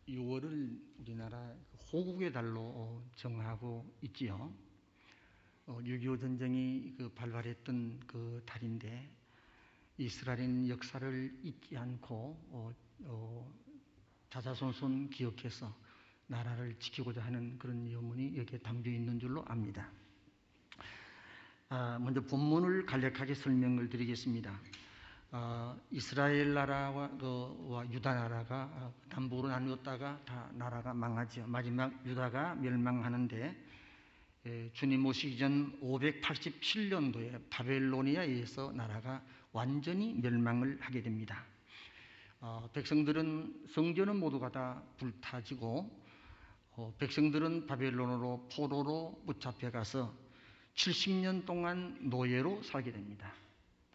6월을 우리나라 호국의 달로 정하고 있지요. 6.25 전쟁이 발발했던 그 달인데 이스라엘은 역사를 잊지 않고 자자손손 기억해서 나라를 지키고자 하는 그런 염원이 여기에 담겨 있는 줄로 압니다. 먼저 본문을 간략하게 설명을 드리겠습니다. 이스라엘 나라와 유다 나라가 남북으로 나누었다가 다 나라가 망하죠. 마지막 유다가 멸망하는데 주님 오시기 전 587년도에 바벨로니아에 의해서 나라가 완전히 멸망을 하게 됩니다. 백성들은 성전은 모두가 다 불타지고 백성들은 바벨론으로 포로로 붙잡혀가서 70년 동안 노예로 살게 됩니다.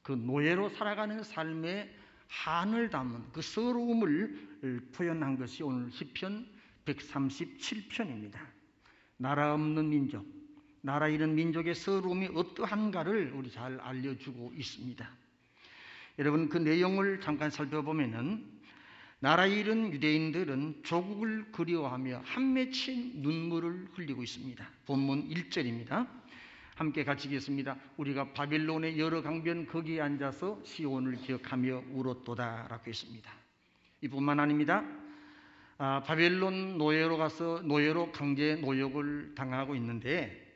그 노예로 살아가는 삶의 한을 담은 그 서러움을 표현한 것이 오늘 시편 137편입니다. 나라 없는 민족, 나라 잃은 민족의 서러움이 어떠한가를 우리 잘 알려주고 있습니다. 여러분, 그 내용을 잠깐 살펴보면은 나라 잃은 유대인들은 조국을 그리워하며 한 맺힌 눈물을 흘리고 있습니다. 본문 1절입니다. 함께 같이 읽겠습니다. 우리가 바빌론의 여러 강변 거기에 앉아서 시온을 기억하며 울었도다 라고 했습니다. 이뿐만 아닙니다. 바벨론 노예로 가서 노예로 강제 노역을 당하고 있는데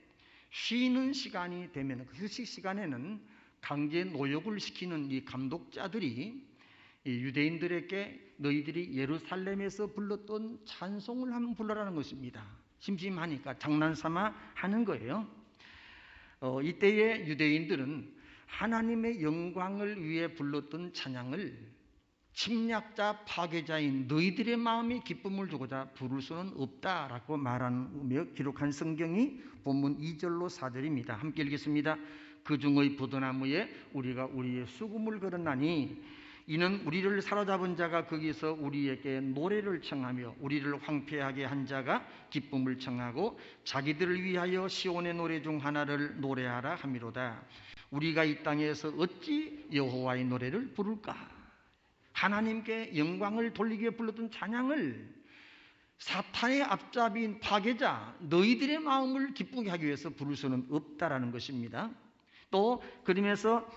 쉬는 시간이 되면 그 휴식 시간에는 강제 노역을 시키는 이 감독자들이 이 유대인들에게 너희들이 예루살렘에서 불렀던 찬송을 한번 불러라는 것입니다. 심심하니까 장난삼아 하는 거예요. 이때의 유대인들은 하나님의 영광을 위해 불렀던 찬양을 침략자 파괴자인 너희들의 마음에 기쁨을 주고자 부를 수는 없다라고 말하며 기록한 성경이 본문 2절로 4절입니다. 함께 읽겠습니다. 그 중의 부드나무에 우리가 우리의 수금을 걸었나니 이는 우리를 사로잡은 자가 거기서 우리에게 노래를 청하며 우리를 황폐하게 한 자가 기쁨을 청하고 자기들을 위하여 시온의 노래 중 하나를 노래하라 함이로다. 우리가 이 땅에서 어찌 여호와의 노래를 부를까? 하나님께 영광을 돌리기 위해 불렀던 찬양을 사탄의 앞잡이인 파괴자 너희들의 마음을 기쁘게 하기 위해서 부를 수는 없다라는 것입니다. 또 그러면서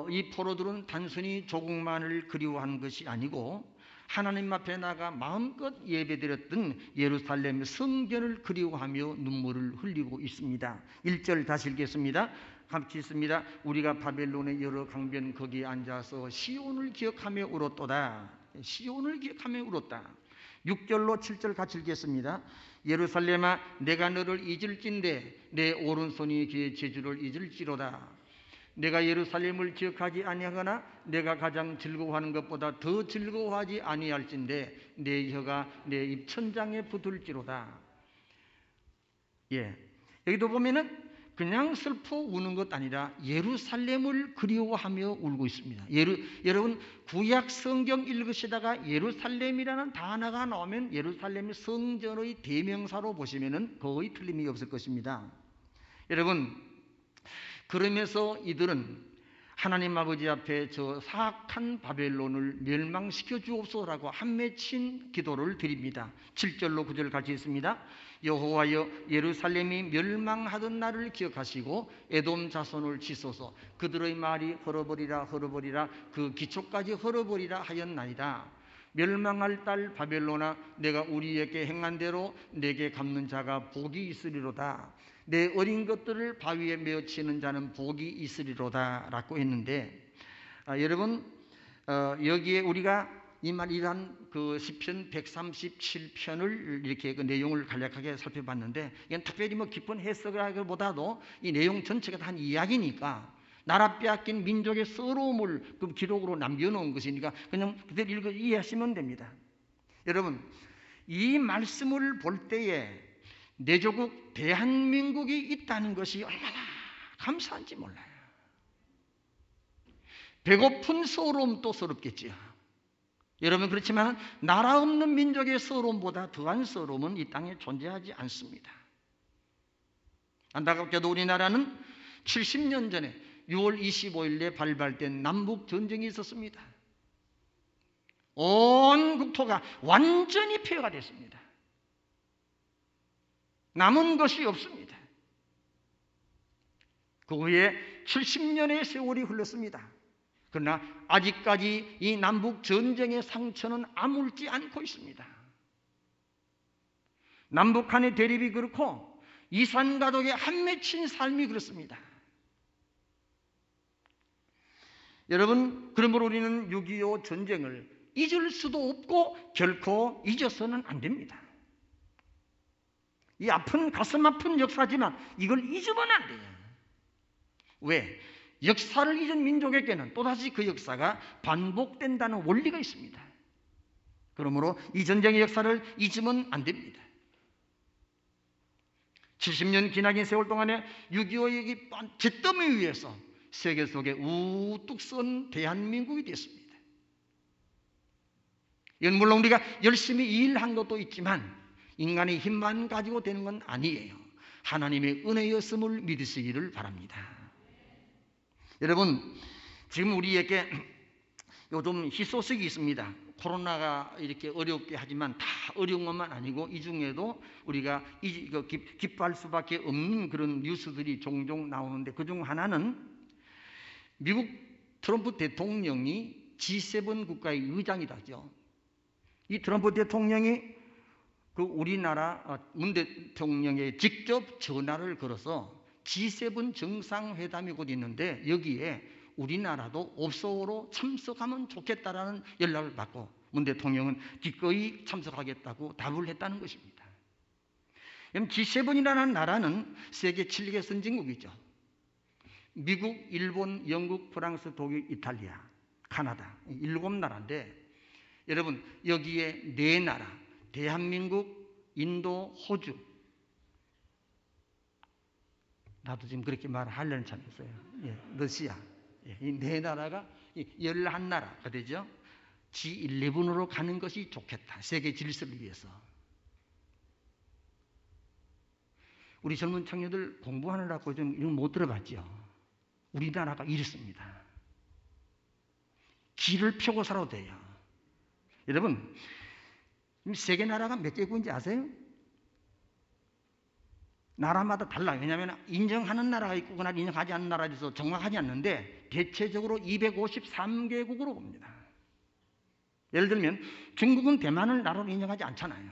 이 포로들은 단순히 조국만을 그리워한 것이 아니고 하나님 앞에 나가 마음껏 예배드렸던 예루살렘 성전을 그리워하며 눈물을 흘리고 있습니다. 1절 다시 읽겠습니다. 같이 있습니다. 우리가 바벨론의 여러 강변 거기에 앉아서 시온을 기억하며 울었도다. 시온을 기억하며 울었다. 6절로 7절 같이 읽겠습니다. 예루살렘아 내가 너를 잊을진대 내 오른손이 그의 제주를 잊을지로다. 내가 예루살렘을 기억하지 아니하거나 내가 가장 즐거워하는 것보다 더 즐거워하지 아니할진대 내 혀가 내 입천장에 붙을지로다. 여기도 보면은 그냥 슬퍼 우는 것 아니라 예루살렘을 그리워하며 울고 있습니다. 여러분 구약 성경 읽으시다가 예루살렘이라는 단어가 나오면 예루살렘의 성전의 대명사로 보시면은 거의 틀림이 없을 것입니다. 여러분 그러면서 이들은 하나님 아버지 앞에 저 사악한 바벨론을 멸망시켜 주옵소서라고 한 맺힌 기도를 드립니다. 7절로 9절 같이 있습니다. 여호와여 예루살렘이 멸망하던 날을 기억하시고 에돔 자손을 치소서. 그들의 말이 헐어버리라 헐어버리라 그 기초까지 헐어버리라 하였나이다. 멸망할 딸 바벨론아 내가 우리에게 행한 대로 내게 갚는 자가 복이 있으리로다. 내 어린 것들을 바위에 메어 치는 자는 복이 있으리로다 라고 했는데 여러분 여기에 우리가 이러한 그 시편 137편을 이렇게 그 내용을 간략하게 살펴봤는데 이건 특별히 뭐 깊은 해석을 하기보다도 이 내용 전체가 다 한 이야기니까 나라 빼앗긴 민족의 서러움을 그 기록으로 남겨놓은 것이니까 그냥 그대로 읽어 이해하시면 됩니다. 여러분 이 말씀을 볼 때에 내 조국 대한민국이 있다는 것이 얼마나 감사한지 몰라요. 배고픈 서러움도 서럽겠지요. 여러분 그렇지만 나라 없는 민족의 서러움보다 더한 서러움은 이 땅에 존재하지 않습니다. 안타깝게도 우리나라는 70년 전에 6월 25일에 발발된 남북 전쟁이 있었습니다. 온 국토가 완전히 폐허가 됐습니다. 남은 것이 없습니다. 그 후에 70년의 세월이 흘렀습니다. 그러나 아직까지 이 남북 전쟁의 상처는 아물지 않고 있습니다. 남북 간의 대립이 그렇고 이산가족의 한 맺힌 삶이 그렇습니다. 여러분, 그러므로 우리는 6.25 전쟁을 잊을 수도 없고 결코 잊어서는 안 됩니다. 이 아픈, 가슴 아픈 역사지만 이걸 잊으면 안 돼요. 왜? 역사를 잊은 민족에게는 또다시 그 역사가 반복된다는 원리가 있습니다. 그러므로 이 전쟁의 역사를 잊으면 안 됩니다. 70년 기나긴 세월 동안에 6.25의 잿더미 위에서 세계 속에 우뚝 선 대한민국이 됐습니다. 이건 물론 우리가 열심히 일한 것도 있지만 인간의 힘만 가지고 되는 건 아니에요. 하나님의 은혜였음을 믿으시기를 바랍니다. 여러분, 지금 우리에게 요즘 희소식이 있습니다. 코로나가 이렇게 어렵게 하지만 다 어려운 것만 아니고 이 중에도 우리가 기뻐할 수밖에 없는 그런 뉴스들이 종종 나오는데 그중 하나는 미국 트럼프 대통령이 G7 국가의 의장이다죠. 이 트럼프 대통령이 그 우리나라 문 대통령에 직접 전화를 걸어서 G7 정상회담이 곧 있는데 여기에 우리나라도 옵소로 참석하면 좋겠다라는 연락을 받고 문 대통령은 기꺼이 참석하겠다고 답을 했다는 것입니다. G7이라는 나라는 세계 7개 선진국이죠. 미국, 일본, 영국, 프랑스, 독일, 이탈리아, 카나다 7나라인데 여러분 여기에 4나라 대한민국, 인도, 호주 나도 지금 그렇게 말하려는 참이었어요. 러시아 이 4나라가 11나라가 되죠. G11으로 가는 것이 좋겠다. 세계 질서를 위해서. 우리 젊은 청년들 공부하느라고 좀 이런 못 들어봤죠. 우리나라가 이렇습니다. 길을 펴고 살아도 돼요. 여러분, 세계 나라가 몇 개국인지 아세요? 나라마다 달라요. 왜냐하면 인정하는 나라가 있고 그날 인정하지 않는 나라에 대해서 정확하지 않는데 대체적으로 253개국으로 봅니다. 예를 들면 중국은 대만을 나라로 인정하지 않잖아요.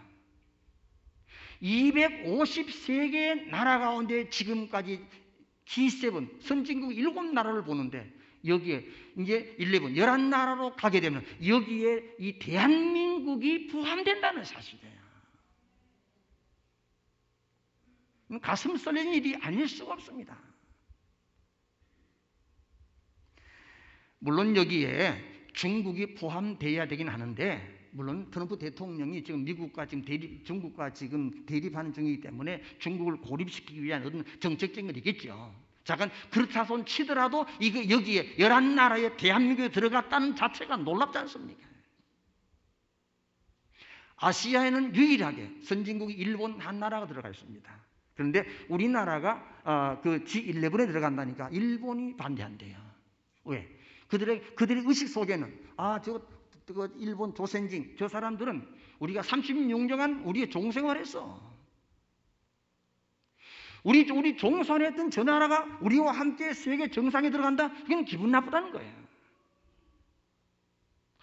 253개의 나라 가운데 지금까지 G7 선진국 7나라를 보는데 여기에 이제 11나라로 가게 되면 여기에 이 대한민국이 포함된다는 사실이에요. 가슴 썰리는 일이 아닐 수가 없습니다. 물론 여기에 중국이 포함되어야 되긴 하는데 물론 트럼프 대통령이 지금 미국과 지금 중국과 지금 대립하는 중이기 때문에 중국을 고립시키기 위한 어떤 정책적인 건 있겠죠. 잠깐 그렇다 손 치더라도 이거 여기에 11나라에 대한민국에 들어갔다는 자체가 놀랍지 않습니까? 아시아에는 유일하게 선진국이 일본 한 나라가 들어가 있습니다. 그런데 우리나라가 그 G11에 들어간다니까 일본이 반대한대요. 왜? 그들의 의식 속에는 저거 일본 조선진 저 사람들은 우리가 36년간 우리의 종생활했어. 우리 종선했던 저 나라가 우리와 함께 세계 정상에 들어간다? 그건 기분 나쁘다는 거예요.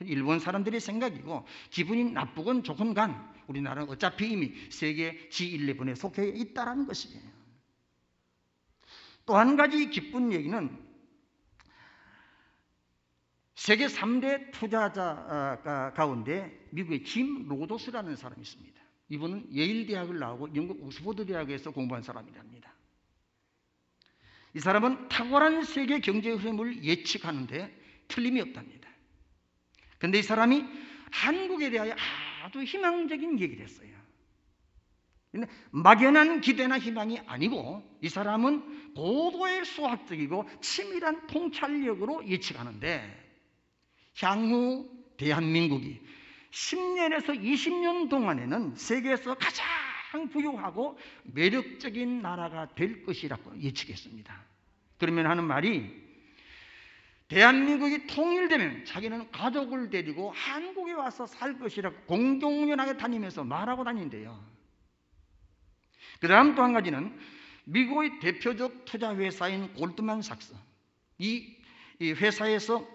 일본 사람들의 생각이고 기분이 나쁘건 좋건 간 우리나라는 어차피 이미 세계 G11에 속해 있다는 것이에요. 또 한 가지 기쁜 얘기는 세계 3대 투자자 가운데 미국의 짐 로더스라는 사람이 있습니다. 이분은 예일 대학을 나오고 영국 옥스퍼드 대학에서 공부한 사람이랍니다. 이 사람은 탁월한 세계 경제 흐름을 예측하는데 틀림이 없답니다. 그런데 이 사람이 한국에 대하여 아주 희망적인 얘기를 했어요. 근데 막연한 기대나 희망이 아니고 이 사람은 고도의 수학적이고 치밀한 통찰력으로 예측하는데 향후 대한민국이 10년에서 20년 동안에는 세계에서 가장 부유하고 매력적인 나라가 될 것이라고 예측했습니다. 그러면 하는 말이 대한민국이 통일되면 자기는 가족을 데리고 한국에 한국에 와서 살 것이라고 공공연하게 다니면서 말하고 다닌대요. 그 다음 또 한 가지는 미국의 대표적 투자 회사인 골드만삭스, 이 회사에서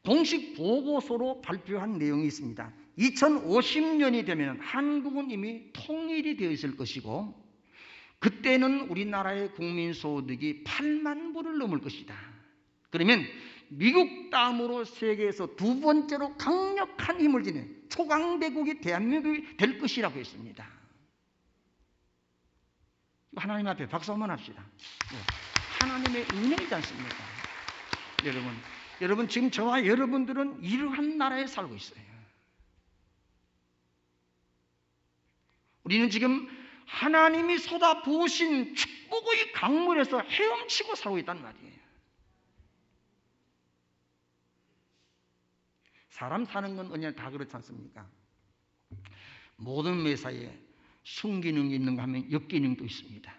공식 보고서로 발표한 내용이 있습니다. 2050년이 되면 한국은 이미 통일이 되어 있을 것이고 그때는 우리나라의 국민소득이 8만 불을 넘을 것이다. 그러면 미국 다음으로 세계에서 두 번째로 강력한 힘을 지닌 초강대국이 대한민국이 될 것이라고 했습니다. 하나님 앞에 박수 한번 합시다. 하나님의 은혜이지 않습니까? 여러분 지금 저와 여러분들은 이러한 나라에 살고 있어요. 우리는 지금 하나님이 쏟아부으신 축복의 강물에서 헤엄치고 살고 있단 말이에요. 사람 사는 건 언제나 다 그렇지 않습니까? 모든 매사에 순기능이 있는가 하면 역기능도 있습니다.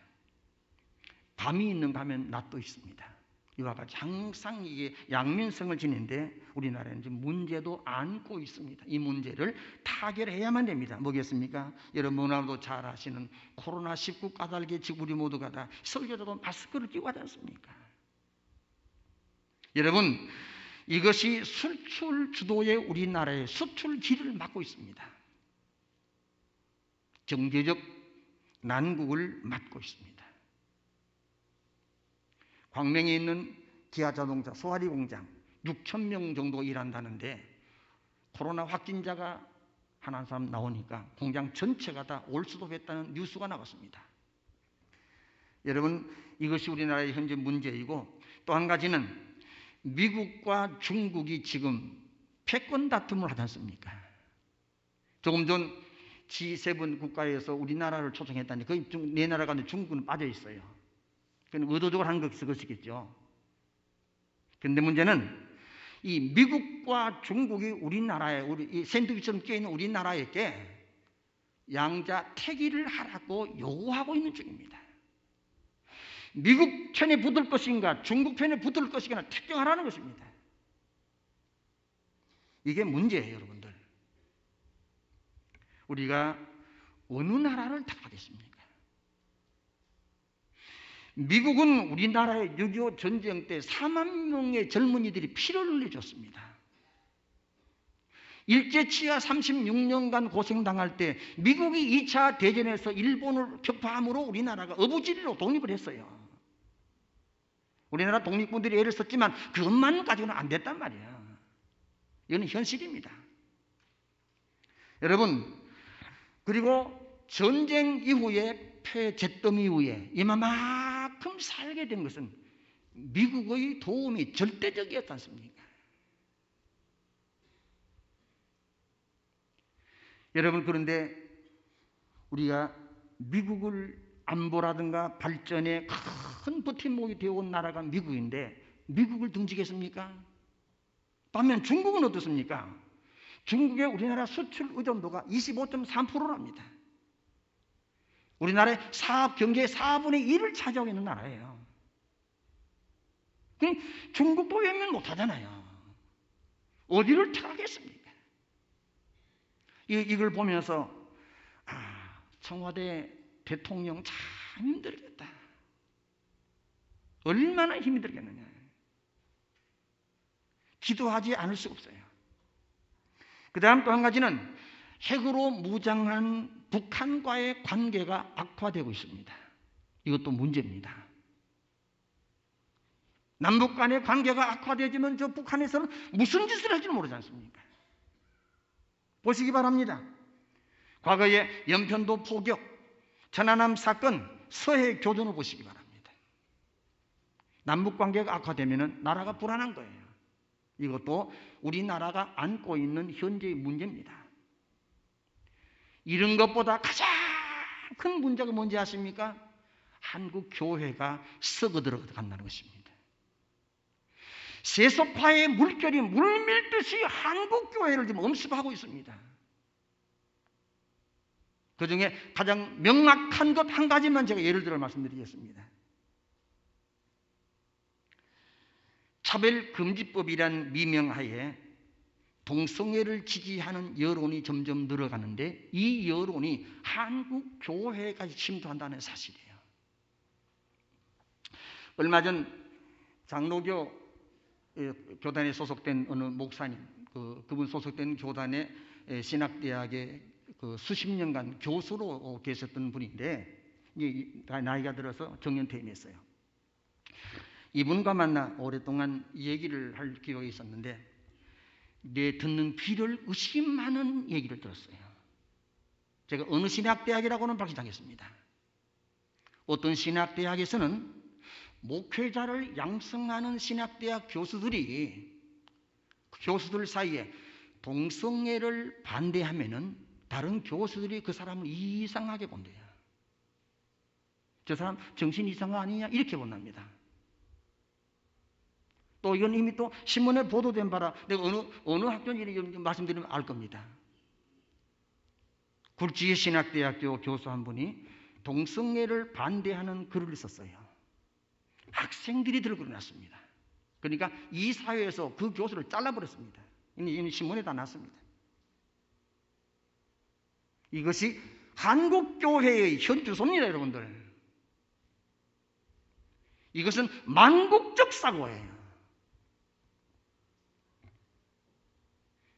밤이 있는가 하면 낮도 있습니다. 이와 같이 항상 이게 양면성을 지니는데 우리나라는 지금 문제도 안고 있습니다. 이 문제를 타결해야만 됩니다. 뭐겠습니까? 여러분도 잘 아시는 코로나19 까닭에 지금 우리 모두가 다 설교자도 마스크를 끼고 하지 않습니까? 여러분, 이것이 수출 주도의 우리나라의 수출 길을 막고 있습니다. 경제적 난국을 맞고 있습니다. 광명에 있는 기아자동차 소화리 공장 6,000명 정도 일한다는데 코로나 확진자가 한 사람 나오니까 공장 전체가 다 올 수도 했다는 뉴스가 나왔습니다. 여러분, 이것이 우리나라의 현재 문제이고 또 한 가지는 미국과 중국이 지금 패권 다툼을 하지 않습니까? 조금 전 G7 국가에서 우리나라를 초청했다니 거의 네 나라가 중국은 빠져 있어요. 그건 의도적으로 한 것이겠죠. 그런데 문제는 이 미국과 중국이 우리나라에 이 샌드위치처럼 끼어있는 우리나라에게 양자 태기를 하라고 요구하고 있는 중입니다. 미국 편에 붙을 것인가 중국 편에 붙을 것인가 특정하라는 것입니다. 이게 문제예요, 여러분들. 우리가 어느 나라를 택하겠습니까? 미국은 우리나라의 6.25 전쟁 때 4만 명의 젊은이들이 피를 흘려줬습니다. 일제치하 36년간 고생당할 때 미국이 2차 대전에서 일본을 격파함으로 우리나라가 어부지리로 독립을 했어요. 우리나라 독립군들이 애를 썼지만 그것만 가지고는 안 됐단 말이에요. 이건 현실입니다. 여러분, 그리고 전쟁 이후에 폐jet덤 이후에 이만큼 살게 된 것은 미국의 도움이 절대적이었지 않습니까? 여러분, 그런데 우리가 미국을 안보라든가 발전에 큰 버팀목이 되어온 나라가 미국인데 미국을 등지겠습니까? 반면 중국은 어떻습니까? 중국의 우리나라 수출 의존도가 25.3%랍니다. 우리나라의 사업 경제의 4분의 1을 차지하고 있는 나라예요. 중국도 외면 못하잖아요. 어디를 택하겠습니까? 이걸 보면서 청와대 대통령 참 힘들겠다. 얼마나 힘이 들겠느냐. 기도하지 않을 수 없어요. 그 다음 또 한 가지는 핵으로 무장한 북한과의 관계가 악화되고 있습니다. 이것도 문제입니다. 남북 간의 관계가 악화되지만 저 북한에서는 무슨 짓을 할지 모르지 않습니까? 보시기 바랍니다. 과거에 연편도 포격, 천안함 사건, 서해 교전을 보시기 바랍니다. 남북 관계가 악화되면 나라가 불안한 거예요. 이것도 우리나라가 안고 있는 현재의 문제입니다. 이런 것보다 가장 큰 문제가 뭔지 아십니까? 한국 교회가 썩어들어 간다는 것입니다. 세속화의 물결이 물밀듯이 한국 교회를 지금 엄습하고 있습니다. 그 중에 가장 명확한 것 한 가지만 제가 예를 들어 말씀드리겠습니다. 차별금지법이란 미명하에 동성애를 지지하는 여론이 점점 늘어가는데 이 여론이 한국 교회까지 침투한다는 사실이에요. 얼마 전 장로교 교단에 소속된 어느 목사님, 그분 소속된 교단의 신학대학의 수십 년간 교수로 계셨던 분인데 나이가 들어서 정년퇴임했어요. 이분과 만나 오랫동안 얘기를 할 기회가 있었는데 내 듣는 귀를 의심하는 얘기를 들었어요. 제가 어느 신학대학이라고는 밝히지 않겠습니다. 어떤 신학대학에서는 목회자를 양성하는 신학대학 교수들 사이에 동성애를 반대하면은 다른 교수들이 그 사람을 이상하게 본대요. 저 사람 정신 이상 아니냐 이렇게 본답니다. 또 이건 이미 또 신문에 보도된 바라 내가 어느 학교인지 말씀드리면 알 겁니다. 굴지의 신학대학교 교수 한 분이 동성애를 반대하는 글을 썼어요. 학생들이 들고 일어났습니다. 그러니까 이 사회에서 그 교수를 잘라버렸습니다. 이미 신문에 다 났습니다. 이것이 한국교회의 현주소입니다, 여러분들. 이것은 만국적 사고예요.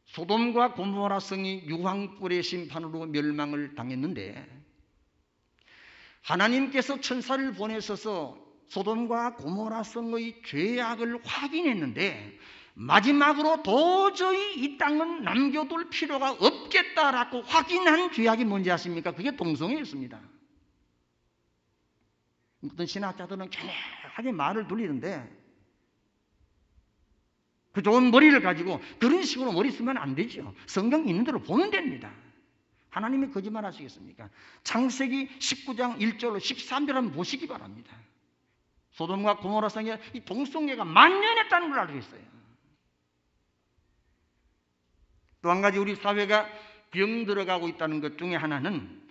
소돔과 고모라 성이 유황불의 심판으로 멸망을 당했는데 하나님께서 천사를 보내셔서 소돔과 고모라 성의 죄악을 확인했는데 마지막으로 도저히 이 땅은 남겨둘 필요가 없겠다라고 확인한 죄악이 뭔지 아십니까? 그게 동성애였습니다. 어떤 신학자들은 경하게 말을 돌리는데 그 좋은 머리를 가지고 그런 식으로 머리 쓰면 안 되죠. 성경 있는 대로 보면 됩니다. 하나님이 거짓말 하시겠습니까? 창세기 19장 1절로 13절 한번 보시기 바랍니다. 소돔과 고모라 성에 이 동성애가 만연했다는 걸 알고 있어요. 또 한 가지 우리 사회가 병들어가고 있다는 것 중에 하나는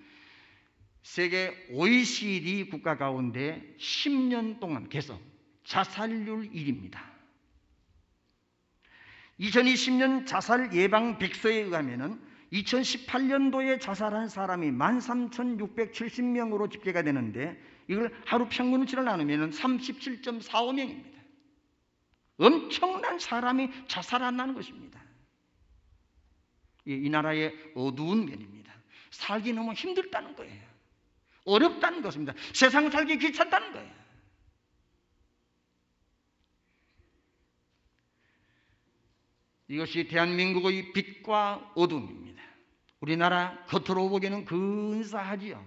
세계 OECD 국가 가운데 10년 동안 계속 자살률 1위입니다. 2020년 자살 예방 백서에 의하면 2018년도에 자살한 사람이 13,670명으로 집계가 되는데 이걸 하루 평균치를 나누면 37.45명입니다. 엄청난 사람이 자살한다는 것입니다. 이 나라의 어두운 면입니다. 살기 너무 힘들다는 거예요. 어렵다는 것입니다. 세상 살기 귀찮다는 거예요. 이것이 대한민국의 빛과 어둠입니다. 우리나라 겉으로 보기에는 근사하지요.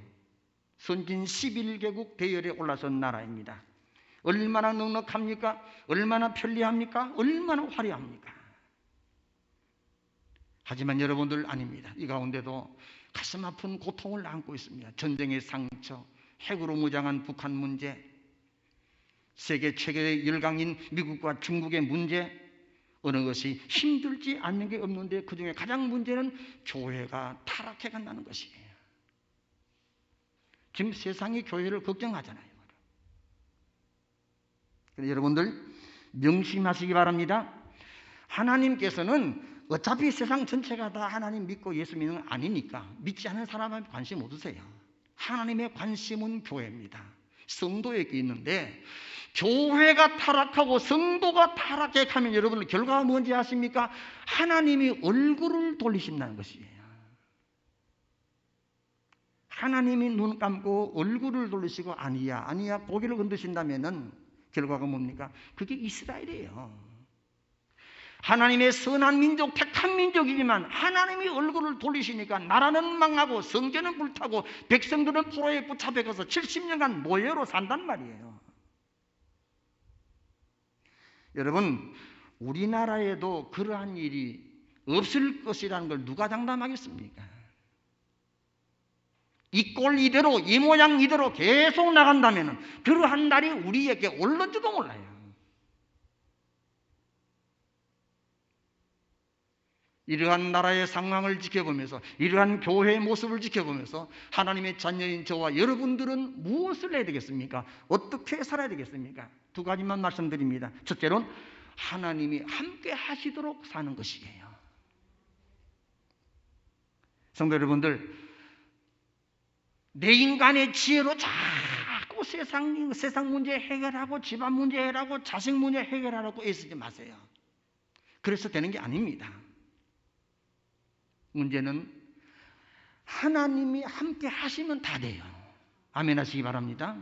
선진 11개국 대열에 올라선 나라입니다. 얼마나 넉넉합니까? 얼마나 편리합니까? 얼마나 화려합니까? 하지만 여러분들 아닙니다. 이 가운데도 가슴 아픈 고통을 안고 있습니다. 전쟁의 상처, 핵으로 무장한 북한 문제, 세계 최고의 열강인 미국과 중국의 문제, 어느 것이 힘들지 않는 게 없는데 그중에 가장 문제는 교회가 타락해 간다는 것이에요. 지금 세상이 교회를 걱정하잖아요. 그래서 여러분들 명심하시기 바랍니다. 하나님께서는 어차피 세상 전체가 다 하나님 믿고 예수 믿는 건 아니니까 믿지 않는 사람한테 관심 없으세요. 하나님의 관심은 교회입니다. 성도에게 있는데 교회가 타락하고 성도가 타락해 가면 여러분 결과가 뭔지 아십니까? 하나님이 얼굴을 돌리신다는 것이에요. 하나님이 눈 감고 얼굴을 돌리시고 아니야 고개를 흔드신다면은 결과가 뭡니까? 그게 이스라엘이에요. 하나님의 선한 민족, 택한 민족이지만 하나님이 얼굴을 돌리시니까 나라는 망하고 성전은 불타고 백성들은 포로에 붙잡혀가서 70년간 노예로 산단 말이에요. 여러분, 우리나라에도 그러한 일이 없을 것이라는 걸 누가 장담하겠습니까? 이 꼴 이대로, 이 모양 이대로 계속 나간다면 그러한 날이 우리에게 올는지도 몰라요. 이러한 나라의 상황을 지켜보면서 이러한 교회의 모습을 지켜보면서 하나님의 자녀인 저와 여러분들은 무엇을 해야 되겠습니까? 어떻게 살아야 되겠습니까? 두 가지만 말씀드립니다. 첫째로는 하나님이 함께 하시도록 사는 것이에요. 성도 여러분들, 내 인간의 지혜로 자꾸 세상 문제 해결하고 집안 문제 해결하고 자식 문제 해결하라고 애쓰지 마세요. 그래서 되는 게 아닙니다. 문제는 하나님이 함께 하시면 다 돼요. 아멘 하시기 바랍니다.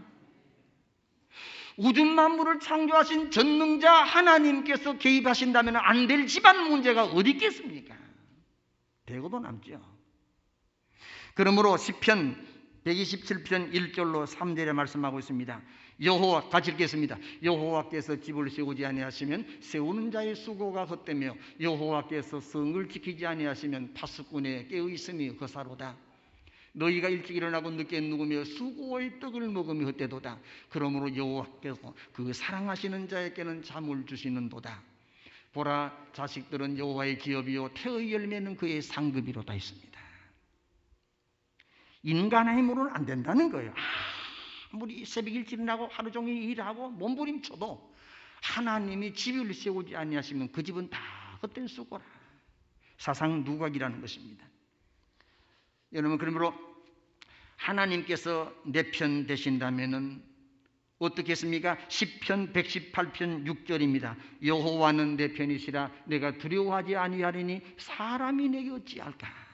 우주 만물을 창조하신 전능자 하나님께서 개입하신다면 안 될 집안 문제가 어디 있겠습니까? 되고도 남죠. 그러므로 시편 127편 1절로 3절에 말씀하고 있습니다. 여호와, 같이 읽겠습니다. 여호와께서 집을 세우지 아니하시면 세우는 자의 수고가 헛되며 여호와께서 성을 지키지 아니하시면 파수꾼의 깨어 있음이 헛사로다. 너희가 일찍 일어나고 늦게 누우며 수고의 떡을 먹으며 헛되도다. 그러므로 여호와께서 그 사랑하시는 자에게는 잠을 주시는도다. 보라, 자식들은 여호와의 기업이요 태의 열매는 그의 상급이로다 했습니다. 인간의 힘으로는 안 된다는 거예요. 아무리 새벽 일찍 일어나고 하루 종일 일하고 몸부림쳐도 하나님이 집을 세우지 아니하시면 그 집은 다 헛된 수고라. 사상 누각이라는 것입니다. 여러분, 그러므로 하나님께서 내 편 되신다면은 어떻게 했습니까? 시편 118편 6절입니다. 여호와는 내 편이시라 내가 두려워하지 아니하리니 사람이 내게 어찌할까?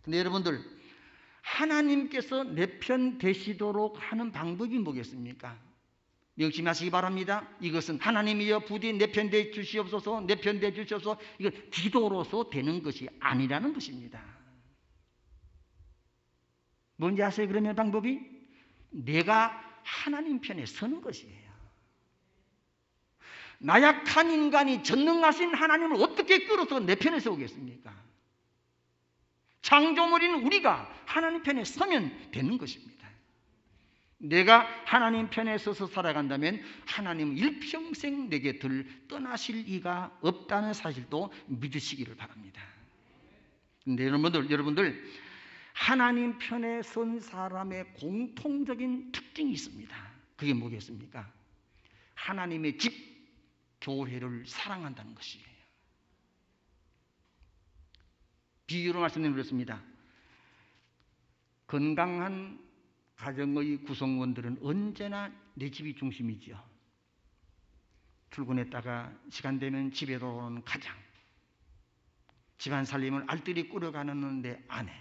근데 여러분들, 하나님께서 내 편 되시도록 하는 방법이 뭐겠습니까? 명심하시기 바랍니다. 이것은 하나님이여 부디 내 편 되 주시옵소서, 내 편 되 주시옵소서, 이거 기도로서 되는 것이 아니라는 것입니다. 뭔지 아세요? 그러면 방법이 내가 하나님 편에 서는 것이에요. 나약한 인간이 전능하신 하나님을 어떻게 끌어서 내 편에 세우겠습니까? 창조물인 우리가 하나님 편에 서면 되는 것입니다. 내가 하나님 편에 서서 살아간다면 하나님은 일평생 내 곁을 떠나실 이가 없다는 사실도 믿으시기를 바랍니다. 그런데 여러분들 하나님 편에 선 사람의 공통적인 특징이 있습니다. 그게 뭐겠습니까? 하나님의 집, 교회를 사랑한다는 것이에요. 비유로 말씀드렸습니다. 건강한 가정의 구성원들은 언제나 내 집이 중심이죠. 출근했다가 시간 되면 집에 돌아오는 가장, 집안 살림을 알뜰히 꾸려가는 내 아내,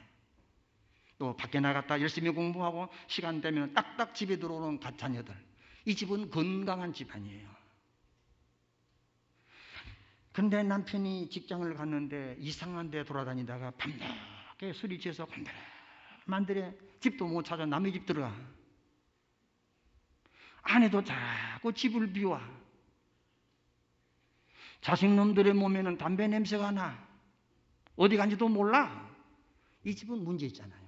또 밖에 나갔다 열심히 공부하고 시간 되면 딱딱 집에 들어오는 자녀들, 이 집은 건강한 집안이에요. 근데 남편이 직장을 갔는데 이상한 데 돌아다니다가 밤늦게 소리쳐서 만들에 집도 못 찾아 남의 집 들어가. 아내도 자꾸 집을 비워. 자식놈들의 몸에는 담배 냄새가 나. 어디 간지도 몰라. 이 집은 문제 있잖아요.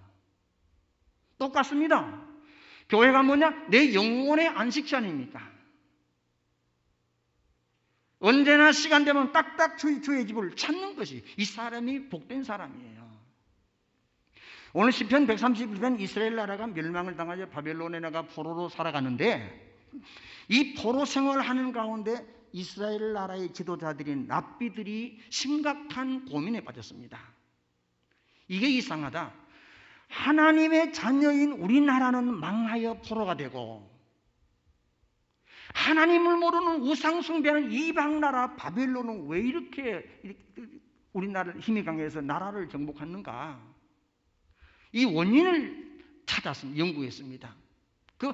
똑같습니다. 교회가 뭐냐? 내 영혼의 안식처 아닙니까? 언제나 시간 되면 딱딱 주의 집을 찾는 것이 이 사람이 복된 사람이에요. 오늘 시편 131편 이스라엘 나라가 멸망을 당하여 바벨론에 나가 포로로 살아가는데, 이 포로 생활하는 가운데 이스라엘 나라의 지도자들인 랍비들이 심각한 고민에 빠졌습니다. 이게 이상하다. 하나님의 자녀인 우리나라는 망하여 포로가 되고 하나님을 모르는 우상 숭배하는 이방 나라 바벨론은 왜 이렇게 우리나라를 힘이 강해서 나라를 정복했는가? 이 원인을 찾아서 연구했습니다. 그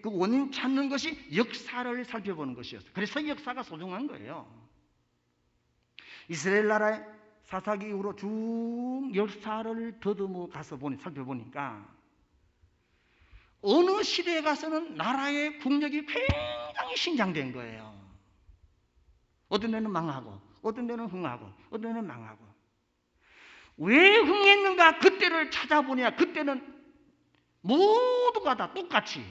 원인 찾는 것이 역사를 살펴보는 것이었어요. 그래서 역사가 소중한 거예요. 이스라엘 나라의 사사기 이후로 쭉 역사를 더듬어 가서 살펴보니까 어느 시대에 가서는 나라의 국력이 굉장히 신장된 거예요. 어떤 데는 망하고 어떤 데는 흥하고 어떤 데는 망하고. 왜 흥했는가? 그때를 찾아보냐 그때는 모두가 다 똑같이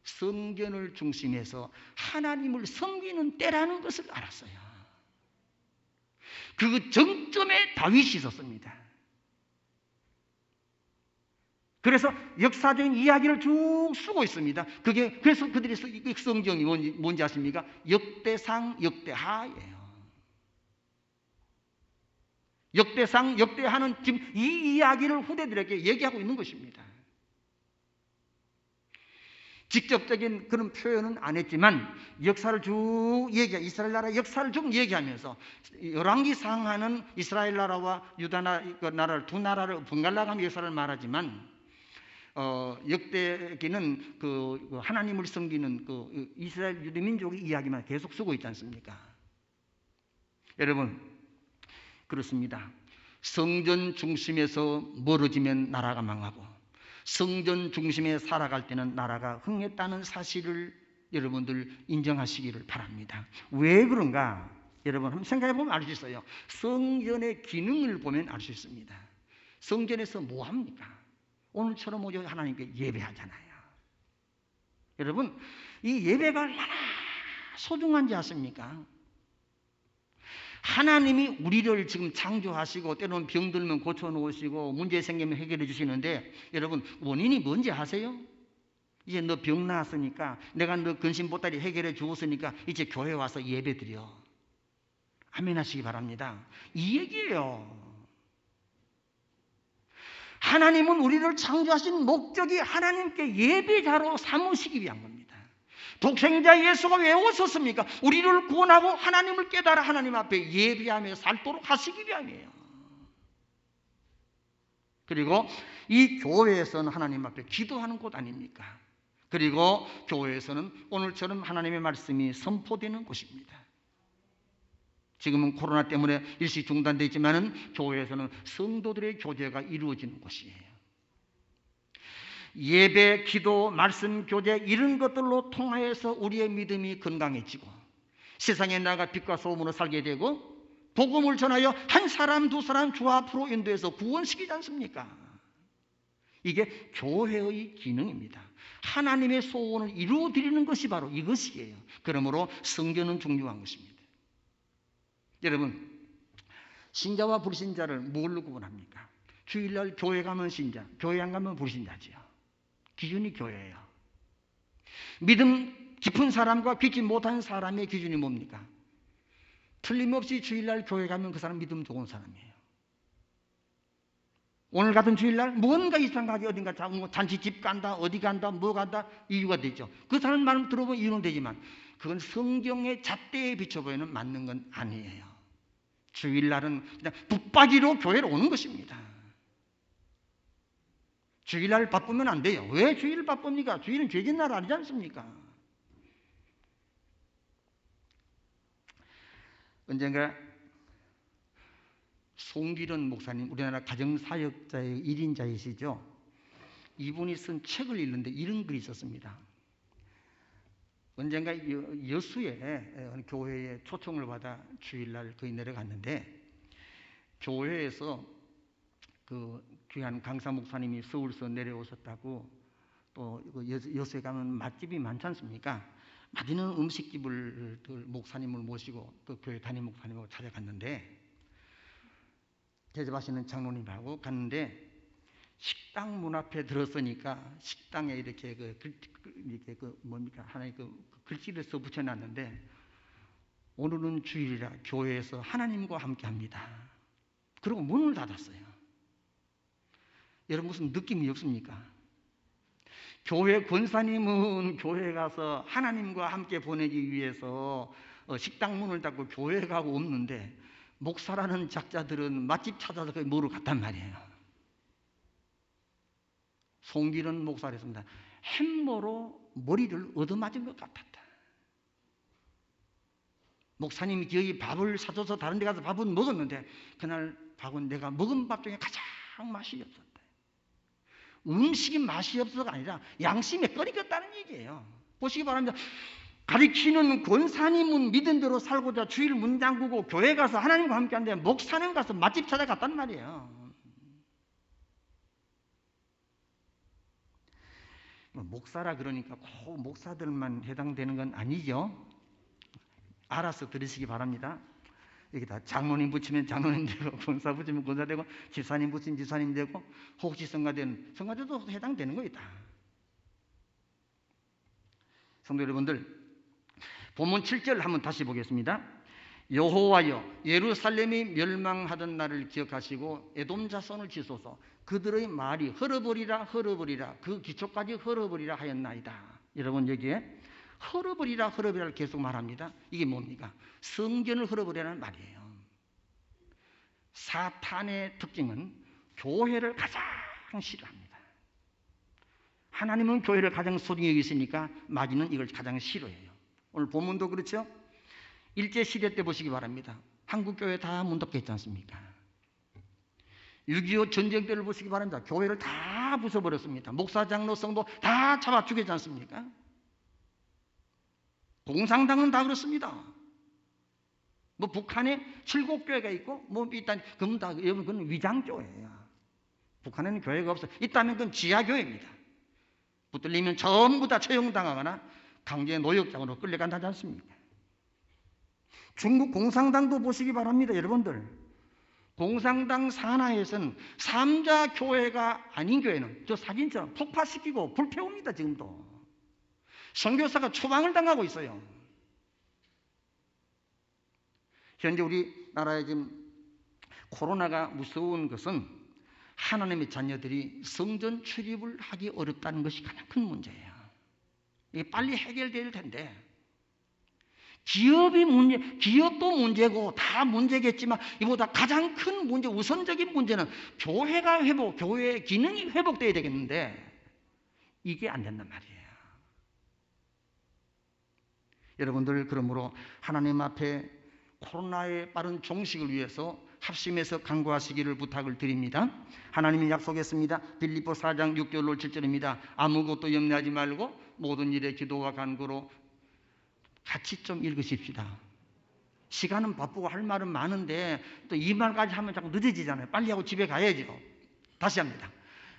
성전을 중심해서 하나님을 섬기는 때라는 것을 알았어요. 그 정점에 다윗이 있었습니다. 그래서 역사적인 이야기를 쭉 쓰고 있습니다. 그래서 그들이 성경이 뭔지 아십니까? 역대상, 역대하예요. 역대상, 역대하는 지금 이 이야기를 후대들에게 얘기하고 있는 것입니다. 직접적인 그런 표현은 안 했지만 역사를 쭉 이스라엘 나라 역사를 쭉 얘기하면서 열왕기상하는 이스라엘 나라와 유다 나라를 두 나라를 번갈아가며 역사를 말하지만 역대기는 그 하나님을 섬기는 그 이스라엘 유대민족의 이야기만 계속 쓰고 있지 않습니까? 여러분, 그렇습니다. 성전 중심에서 멀어지면 나라가 망하고 성전 중심에 살아갈 때는 나라가 흥했다는 사실을 여러분들 인정하시기를 바랍니다. 왜 그런가? 여러분 한번 생각해 보면 알 수 있어요. 성전의 기능을 보면 알 수 있습니다. 성전에서 뭐 합니까? 오늘처럼 오직 하나님께 예배하잖아요. 여러분, 이 예배가 얼마나 소중한지 아십니까? 하나님이 우리를 지금 창조하시고 때로는 병들면 고쳐놓으시고 문제 생기면 해결해 주시는데 여러분 원인이 뭔지 아세요? 이제 너 병 나았으니까 내가 너 근심 보따리 해결해 주었으니까 이제 교회 와서 예배 드려. 아멘 하시기 바랍니다. 이 얘기예요. 하나님은 우리를 창조하신 목적이 하나님께 예배자로 삼으시기 위한 겁니다. 독생자 예수가 왜 오셨습니까? 우리를 구원하고 하나님을 깨달아 하나님 앞에 예배하며 살도록 하시기 위함이에요. 그리고 이 교회에서는 하나님 앞에 기도하는 곳 아닙니까? 그리고 교회에서는 오늘처럼 하나님의 말씀이 선포되는 곳입니다. 지금은 코로나 때문에 일시 중단되어 있지만 교회에서는 성도들의 교제가 이루어지는 곳이에요. 예배, 기도, 말씀, 교제 이런 것들로 통하여서 우리의 믿음이 건강해지고 세상에 나가 빛과 소금으로 살게 되고 복음을 전하여 한 사람 두 사람 주 앞으로 인도해서 구원시키지 않습니까? 이게 교회의 기능입니다. 하나님의 소원을 이루어드리는 것이 바로 이것이에요. 그러므로 성전은 중요한 것입니다. 여러분, 신자와 불신자를 뭘로 구분합니까? 주일날 교회 가면 신자, 교회 안 가면 불신자지요. 기준이 교회예요. 믿음 깊은 사람과 깊지 못한 사람의 기준이 뭡니까? 틀림없이 주일날 교회 가면 그 사람 믿음 좋은 사람이에요. 오늘 같은 주일날 뭔가 이상하게 어딘가 잔치집 간다, 어디 간다, 뭐 간다 이유가 되죠. 그 사람 말 들어보면 이유는 되지만 그건 성경의 잣대에 비춰보면 맞는 건 아니에요. 주일날은 그냥 붙박이로 교회로 오는 것입니다. 주일날 바쁘면 안 돼요. 왜 주일 바쁩니까? 주일은 죄진 날 아니지 않습니까? 언젠가 송기련 목사님, 우리나라 가정사역자의 1인자이시죠. 이분이 쓴 책을 읽는데 이런 글이 있었습니다. 언젠가 여수에 어느 교회에 초청을 받아 주일날 거기 내려갔는데 교회에서 그 귀한 강사 목사님이 서울서 내려오셨다고 또 여수에 가면 맛집이 많지 않습니까? 맛있는 음식집을 목사님을 모시고 또 교회 담임 목사님하고 찾아갔는데 대접하시는 장로님하고 갔는데 식당 문 앞에 들었으니까 식당에 이렇게 뭡니까 하나의 그 글씨를 써 붙여놨는데 오늘은 주일이라 교회에서 하나님과 함께합니다. 그리고 문을 닫았어요. 여러분 무슨 느낌이 없습니까? 교회 권사님은 교회에 가서 하나님과 함께 보내기 위해서 식당 문을 닫고 교회에 가고 없는데 목사라는 작자들은 맛집 찾아서 거기 먹으러 갔단 말이에요. 송기련 목사가 했습니다. 햄머로 머리를 얻어맞은 것 같았다. 목사님이 저희 밥을 사줘서 다른 데 가서 밥은 먹었는데 그날 밥은 내가 먹은 밥 중에 가장 맛이 없었다. 음식이 맛이 없어서가 아니라 양심에 끓이겠다는 얘기예요. 보시기 바랍니다. 가르치는 권사님은 믿은 대로 살고자 주일 문 잠그고 교회 가서 하나님과 함께 하는데 목사님 가서 맛집 찾아갔단 말이에요. 목사라 그러니까 꼭 목사들만 해당되는 건 아니죠. 알아서 들으시기 바랍니다. 여기다 장로님 붙이면 장로님 되고 권사 붙이면 권사 되고 집사님 붙이면 집사님 되고 혹시 성가되는 성가대도 해당되는 거이다. 성도 여러분들, 본문 7절 한번 다시 보겠습니다. 여호와여 예루살렘이 멸망하던 날을 기억하시고 에돔 자손을 지소서. 그들의 말이 헐어버리라 헐어버리라 그 기초까지 헐어버리라 하였나이다. 여러분 여기에 헐어버리라 헐어버리라를 계속 말합니다. 이게 뭡니까? 성전을 헐어버리라는 말이에요. 사탄의 특징은 교회를 가장 싫어합니다. 하나님은 교회를 가장 소중히 여기시니까 마귀는 이걸 가장 싫어해요. 오늘 본문도 그렇죠? 일제시대 때 보시기 바랍니다. 한국교회 다 문 닫게 했지 않습니까? 6.25 전쟁 때를 보시기 바랍니다. 교회를 다 부숴버렸습니다. 목사, 장로, 성도 다 잡아 죽였지 않습니까? 공산당은 다 그렇습니다. 뭐 북한에 칠곡교회가 있고 뭐 일단 그건 다 여러분 그건 위장교회예요. 북한에는 교회가 없어요. 있다면 그건 지하교회입니다. 붙들리면 전부 다 처형당하거나 강제 노역장으로 끌려간다지 않습니까? 중국 공산당도 보시기 바랍니다. 여러분들 공산당 산하에서는 3자 교회가 아닌 교회는 저 사진처럼 폭파시키고 불태웁니다. 지금도 선교사가 추방을 당하고 있어요. 현재 우리나라에 지금 코로나가 무서운 것은 하나님의 자녀들이 성전 출입을 하기 어렵다는 것이 가장 큰 문제예요. 이게 빨리 해결될 텐데 기업도 문제고 다 문제겠지만 이보다 가장 큰 문제, 우선적인 문제는 교회가 교회의 기능이 회복돼야 되겠는데 이게 안 된단 말이에요. 여러분들 그러므로 하나님 앞에 코로나의 빠른 종식을 위해서 합심해서 간구하시기를 부탁을 드립니다. 하나님이 약속했습니다. 빌립보 4장 6절로 7절입니다. 아무것도 염려하지 말고 모든 일에 기도와 간구로 같이 좀 읽으십시다. 시간은 바쁘고 할 말은 많은데 또 이 말까지 하면 자꾸 늦어지잖아요. 빨리 하고 집에 가야죠. 다시 합니다.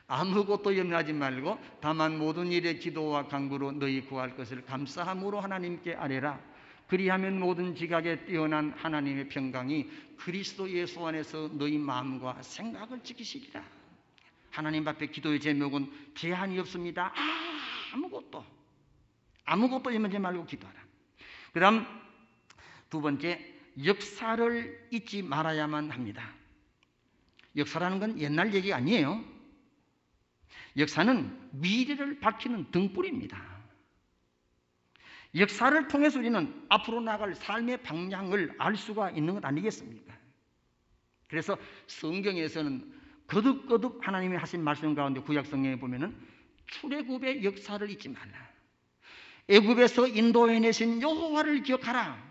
아무것도 염려하지 말고 다만 모든 일에 기도와 간구로 너희 구할 것을 감사함으로 하나님께 아뢰라. 그리하면 모든 지각에 뛰어난 하나님의 평강이 그리스도 예수 안에서 너희 마음과 생각을 지키시리라. 하나님 앞에 기도의 제목은 제한이 없습니다. 아무것도 염려하지 말고 기도하라. 그 다음 두 번째, 역사를 잊지 말아야만 합니다. 역사라는 건 옛날 얘기 아니에요. 역사는 미래를 밝히는 등불입니다. 역사를 통해서 우리는 앞으로 나갈 삶의 방향을 알 수가 있는 것 아니겠습니까? 그래서 성경에서는 거듭거듭 하나님이 하신 말씀 가운데 구약성경에 보면은 출애굽의 역사를 잊지 말라. 애굽에서 인도해내신 여호와를 기억하라.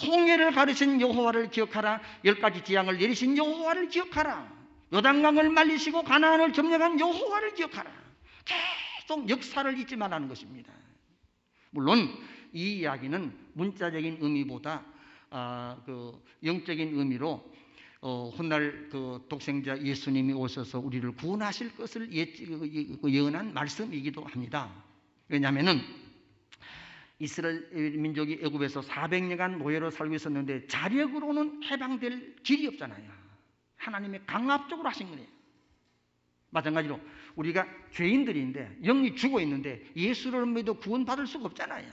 홍해를 가르신 여호와를 기억하라. 10가지 재앙을 내리신 여호와를 기억하라. 요단강을 말리시고 가나안을 점령한 여호와를 기억하라. 계속 역사를 잊지 말라는 것입니다. 물론 이 이야기는 문자적인 의미보다 영적인 의미로 훗날 그 독생자 예수님이 오셔서 우리를 구원하실 것을 예언한 말씀이기도 합니다. 왜냐하면 이스라엘 민족이 애굽에서 400년간 노예로 살고 있었는데 자력으로는 해방될 길이 없잖아요. 하나님의 강압적으로 하신 거예요. 마찬가지로 우리가 죄인들인데 영이 죽어 있는데 예수를 믿어 구원받을 수가 없잖아요.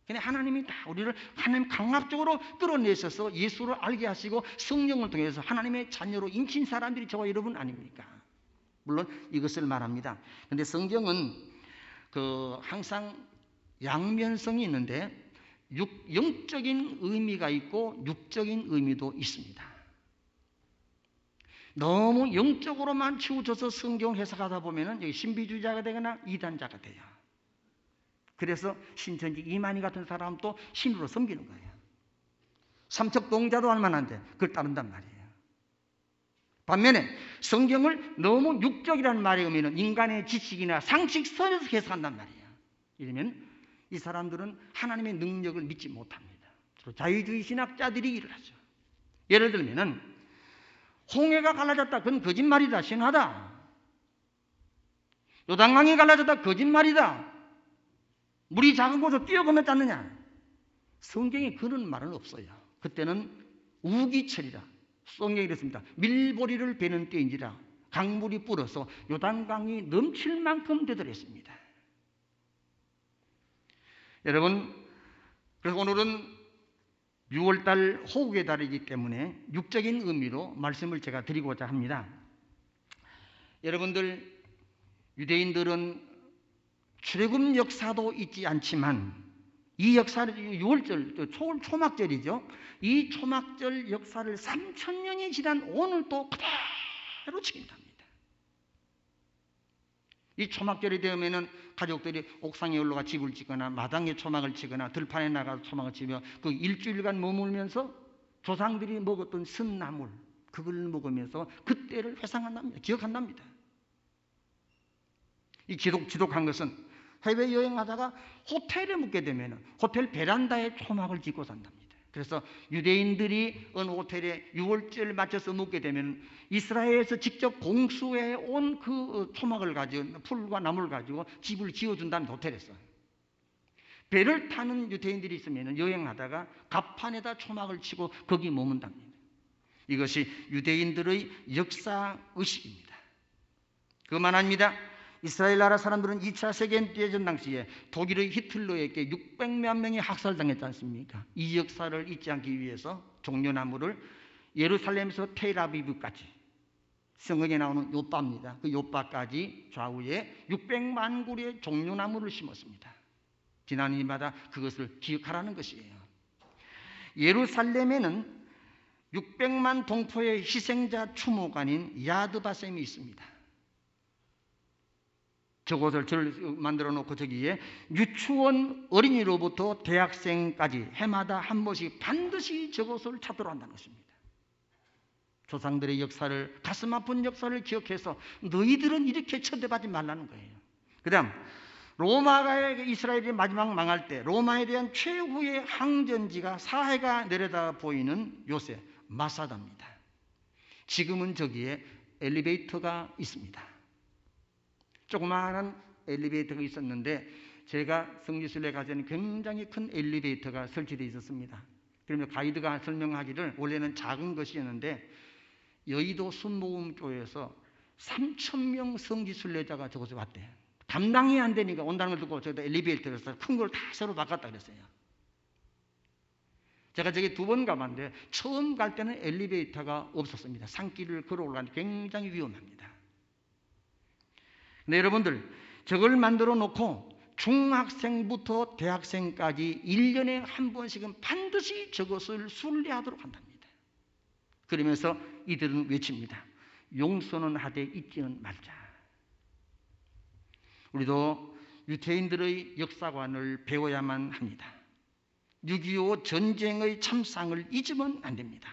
그냥 하나님이 다 우리를 하나님 강압적으로 끌어내셔서 예수를 알게 하시고 성령을 통해서 하나님의 자녀로 인친 사람들이 저와 여러분 아닙니까? 물론 이것을 말합니다. 그런데 성경은 항상 양면성이 있는데 영적인 의미가 있고 육적인 의미도 있습니다. 너무 영적으로만 치우쳐서 성경 해석하다 보면은 신비주의자가 되거나 이단자가 돼요. 그래서 신천지 이만희 같은 사람은 또 신으로 섬기는 거예요. 삼척동자도 할 만한데 그걸 따른단 말이에요. 반면에 성경을 너무 육적이라는 말의 의미는 인간의 지식이나 상식선에서 해석한단 말이에요. 이러면 이 사람들은 하나님의 능력을 믿지 못합니다. 주로 자유주의 신학자들이 일을 하죠. 예를 들면은 홍해가 갈라졌다. 그건 거짓말이다. 신화다. 요단강이 갈라졌다. 거짓말이다. 물이 작은 곳으로 뛰어가면 짰느냐? 성경에 그런 말은 없어요. 그때는 우기철이라. 성경이 이랬습니다. 밀보리를 베는 때인지라 강물이 불어서 요단강이 넘칠 만큼 되더랬습니다. 여러분, 그래서 오늘은 6월달 호국의 달이기 때문에 육적인 의미로 말씀을 제가 드리고자 합니다. 여러분들, 유대인들은 출애굽 역사도 있지 않지만 이 역사를 6월절, 초막절이죠. 이 초막절 역사를 3000년이 지난 오늘도 그대로 지킨답니다. 이 초막절이 되면은 가족들이 옥상에 올라가 집을 짓거나 마당에 초막을 치거나 들판에 나가서 초막을 치며 그 일주일간 머물면서 조상들이 먹었던 쓴나물 그걸 먹으면서 그때를 회상한답니다. 기억한답니다. 이 지독한 것은 해외여행하다가 호텔에 묵게 되면 호텔 베란다에 초막을 짓고 산답니다. 그래서 유대인들이 어느 호텔에 6월절 맞춰서 묵게 되면 이스라엘에서 직접 공수해 온 그 초막을 가지고 풀과 나무를 가지고 집을 지어준다는 호텔에서 배를 타는 유대인들이 있으면 여행하다가 갑판에다 초막을 치고 거기 머문답니다. 이것이 유대인들의 역사의식입니다. 그만 아닙니다. 이스라엘 나라 사람들은 2차 세계대전 당시에 독일의 히틀러에게 600만 명이 학살당했지 않습니까? 이 역사를 잊지 않기 위해서 종려나무를 예루살렘에서 텔아비브까지 성경에 나오는 요바입니다. 그 요바까지 좌우에 600만 그루의 종려나무를 심었습니다. 지난 일마다 그것을 기억하라는 것이에요. 예루살렘에는 600만 동포의 희생자 추모관인 야드바셈이 있습니다. 저곳을 만들어 놓고 저기에 유치원 어린이로부터 대학생까지 해마다 한 번씩 반드시 저곳을 찾으러 한다는 것입니다. 조상들의 역사를, 가슴 아픈 역사를 기억해서 너희들은 이렇게 천대받지 말라는 거예요. 그 다음 로마가 이스라엘이 마지막 망할 때 로마에 대한 최후의 항전지가 사해가 내려다 보이는 요새 마사다입니다. 지금은 저기에 엘리베이터가 있습니다. 조그마한 엘리베이터가 있었는데 제가 성지순례 가서는 굉장히 큰 엘리베이터가 설치되어 있었습니다. 그러면 가이드가 설명하기를 원래는 작은 것이었는데 여의도 순복음교회에서 3000명 성지순례자가 저곳에 왔대요. 감당이 안 되니까 온다는 걸 듣고 저기다 엘리베이터에서 큰 걸 다 새로 바꿨다 그랬어요. 제가 저기 2번 가봤는데 처음 갈 때는 엘리베이터가 없었습니다. 산길을 걸어 올라가는데 굉장히 위험합니다. 네, 여러분들, 저걸 만들어 놓고 중학생부터 대학생까지 1년에 한 번씩은 반드시 저것을 순례하도록 한답니다. 그러면서 이들은 외칩니다. 용서는 하되 잊지는 말자. 우리도 유태인들의 역사관을 배워야만 합니다. 6.25 전쟁의 참상을 잊으면 안 됩니다.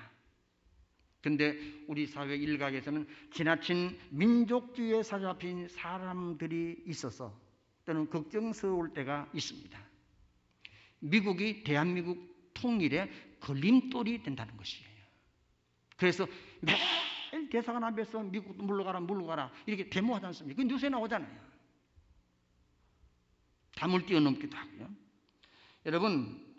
그런데 우리 사회 일각에서는 지나친 민족주의에 사로잡힌 사람들이 있어서 또는 걱정스러울 때가 있습니다. 미국이 대한민국 통일에 걸림돌이 된다는 것이에요. 그래서 매일 대사관 앞에서 미국 물러가라 이렇게 데모하지 않습니까? 그 뉴스에 나오잖아요. 담을 뛰어넘기도 하고요. 여러분,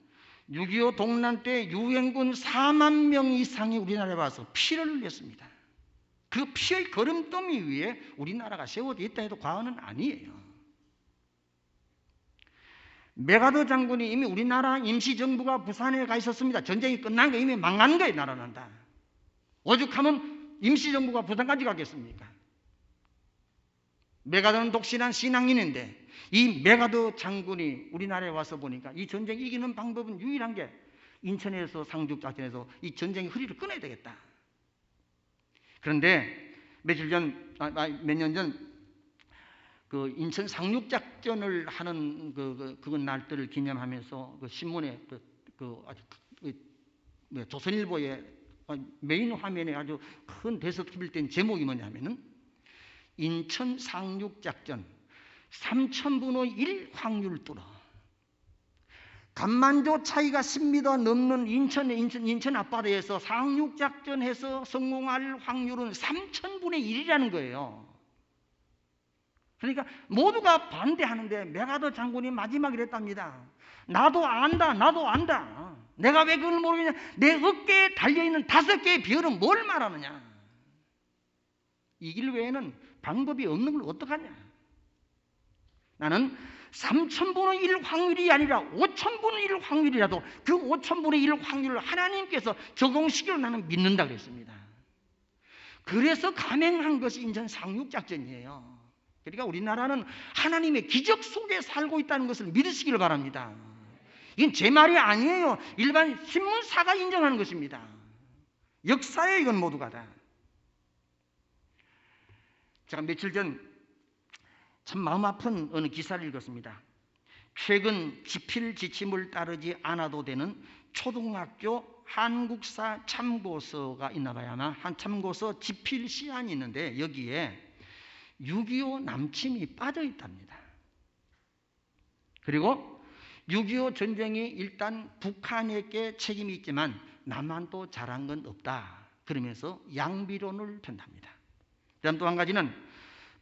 6.25 동란 때 유엔군 4만 명 이상이 우리나라에 와서 피를 흘렸습니다. 그 피의 거름더미 위에 우리나라가 세워져 있다 해도 과언은 아니에요. 메가더 장군이 이미 우리나라 임시정부가 부산에 가 있었습니다. 전쟁이 끝난 거 이미 망한 거예요. 나라는 다. 오죽하면 임시정부가 부산까지 가겠습니까? 메가더는 독실한 신앙인인데 이 메가더 장군이 우리나라에 와서 보니까 이 전쟁 이기는 방법은 유일한 게 인천에서 상륙작전에서 이 전쟁의 흐리를 끊어야 되겠다. 그런데 몇 년 전 그 인천 상륙작전을 하는 그 날들을 기념하면서 그 신문에 조선일보의 메인 화면에 아주 큰 대서특필 된 제목이 뭐냐면은 인천 상륙작전 3000분의 1 확률 뚫어. 간만조 차이가 10m 넘는 인천 앞바다에서 상륙작전해서 성공할 확률은 3000분의 1이라는 거예요. 그러니까 모두가 반대하는데 메가더 장군이 마지막에 이랬답니다. 나도 안다. 내가 왜 그걸 모르겠냐. 내 어깨에 달려있는 5개의 별은 뭘 말하느냐. 이 길 외에는 방법이 없는 걸 어떡하냐. 나는 3,000분의 1 확률이 아니라 5,000분의 1 확률이라도 그 5,000분의 1 확률을 하나님께서 적용시키려 나는 믿는다 그랬습니다. 그래서 감행한 것이 인천 상륙작전이에요. 그러니까 우리나라는 하나님의 기적 속에 살고 있다는 것을 믿으시기를 바랍니다. 이건 제 말이 아니에요. 일반 신문사가 인정하는 것입니다. 역사예요, 이건 모두가 다. 제가 며칠 전 참 마음 아픈 어느 기사를 읽었습니다. 최근 지필 지침을 따르지 않아도 되는 초등학교 한국사 참고서가 있나 봐요. 아마 한 참고서 지필 시안이 있는데 여기에 6.25 남침이 빠져 있답니다. 그리고 6.25 전쟁이 일단 북한에게 책임이 있지만 남한도 잘한 건 없다. 그러면서 양비론을 편답니다. 그다음 또 한 가지는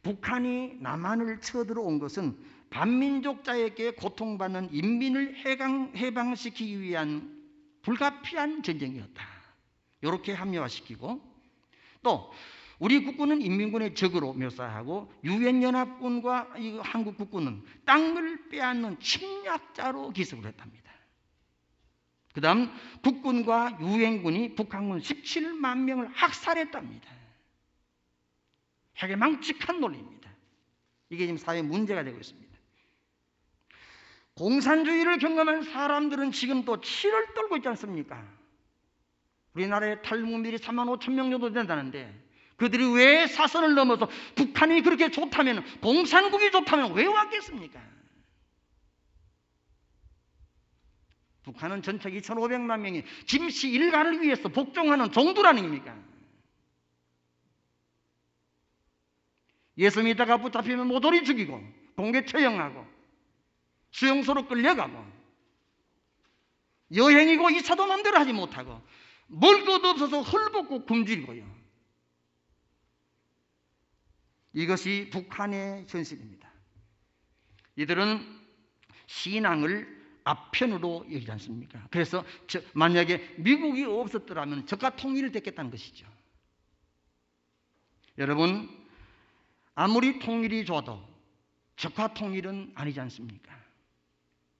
북한이 남한을 쳐들어온 것은 반민족자에게 고통받는 인민을 해방시키기 위한 불가피한 전쟁이었다. 이렇게 합리화시키고 또 우리 국군은 인민군의 적으로 묘사하고 유엔연합군과 한국 국군은 땅을 빼앗는 침략자로 기습을 했답니다. 그 다음 국군과 유엔군이 북한군 17만 명을 학살했답니다. 해괴망측한 논리입니다. 이게 지금 사회 문제가 되고 있습니다. 공산주의를 경험한 사람들은 지금 또 치를 떨고 있지 않습니까? 우리나라에 탈북민들이 35,000명 정도 된다는데 그들이 왜 사선을 넘어서 북한이 그렇게 좋다면, 공산국이 좋다면 왜 왔겠습니까? 북한은 전체 2,500만 명이 김씨 일가를 위해서 복종하는 종두라는 겁니까? 예수 믿다가 붙잡히면 모조리 죽이고 공개 처형하고 수용소로 끌려가고 여행이고 2차도 마음대로 하지 못하고 먹을 것 없어서 헐벗고 굶주리고요. 이것이 북한의 현실입니다. 이들은 신앙을 아편으로 여기지 않습니까? 그래서 만약에 미국이 없었더라면 적과 통일됐겠다는 것이죠. 여러분, 아무리 통일이 좋아도 적화 통일은 아니지 않습니까?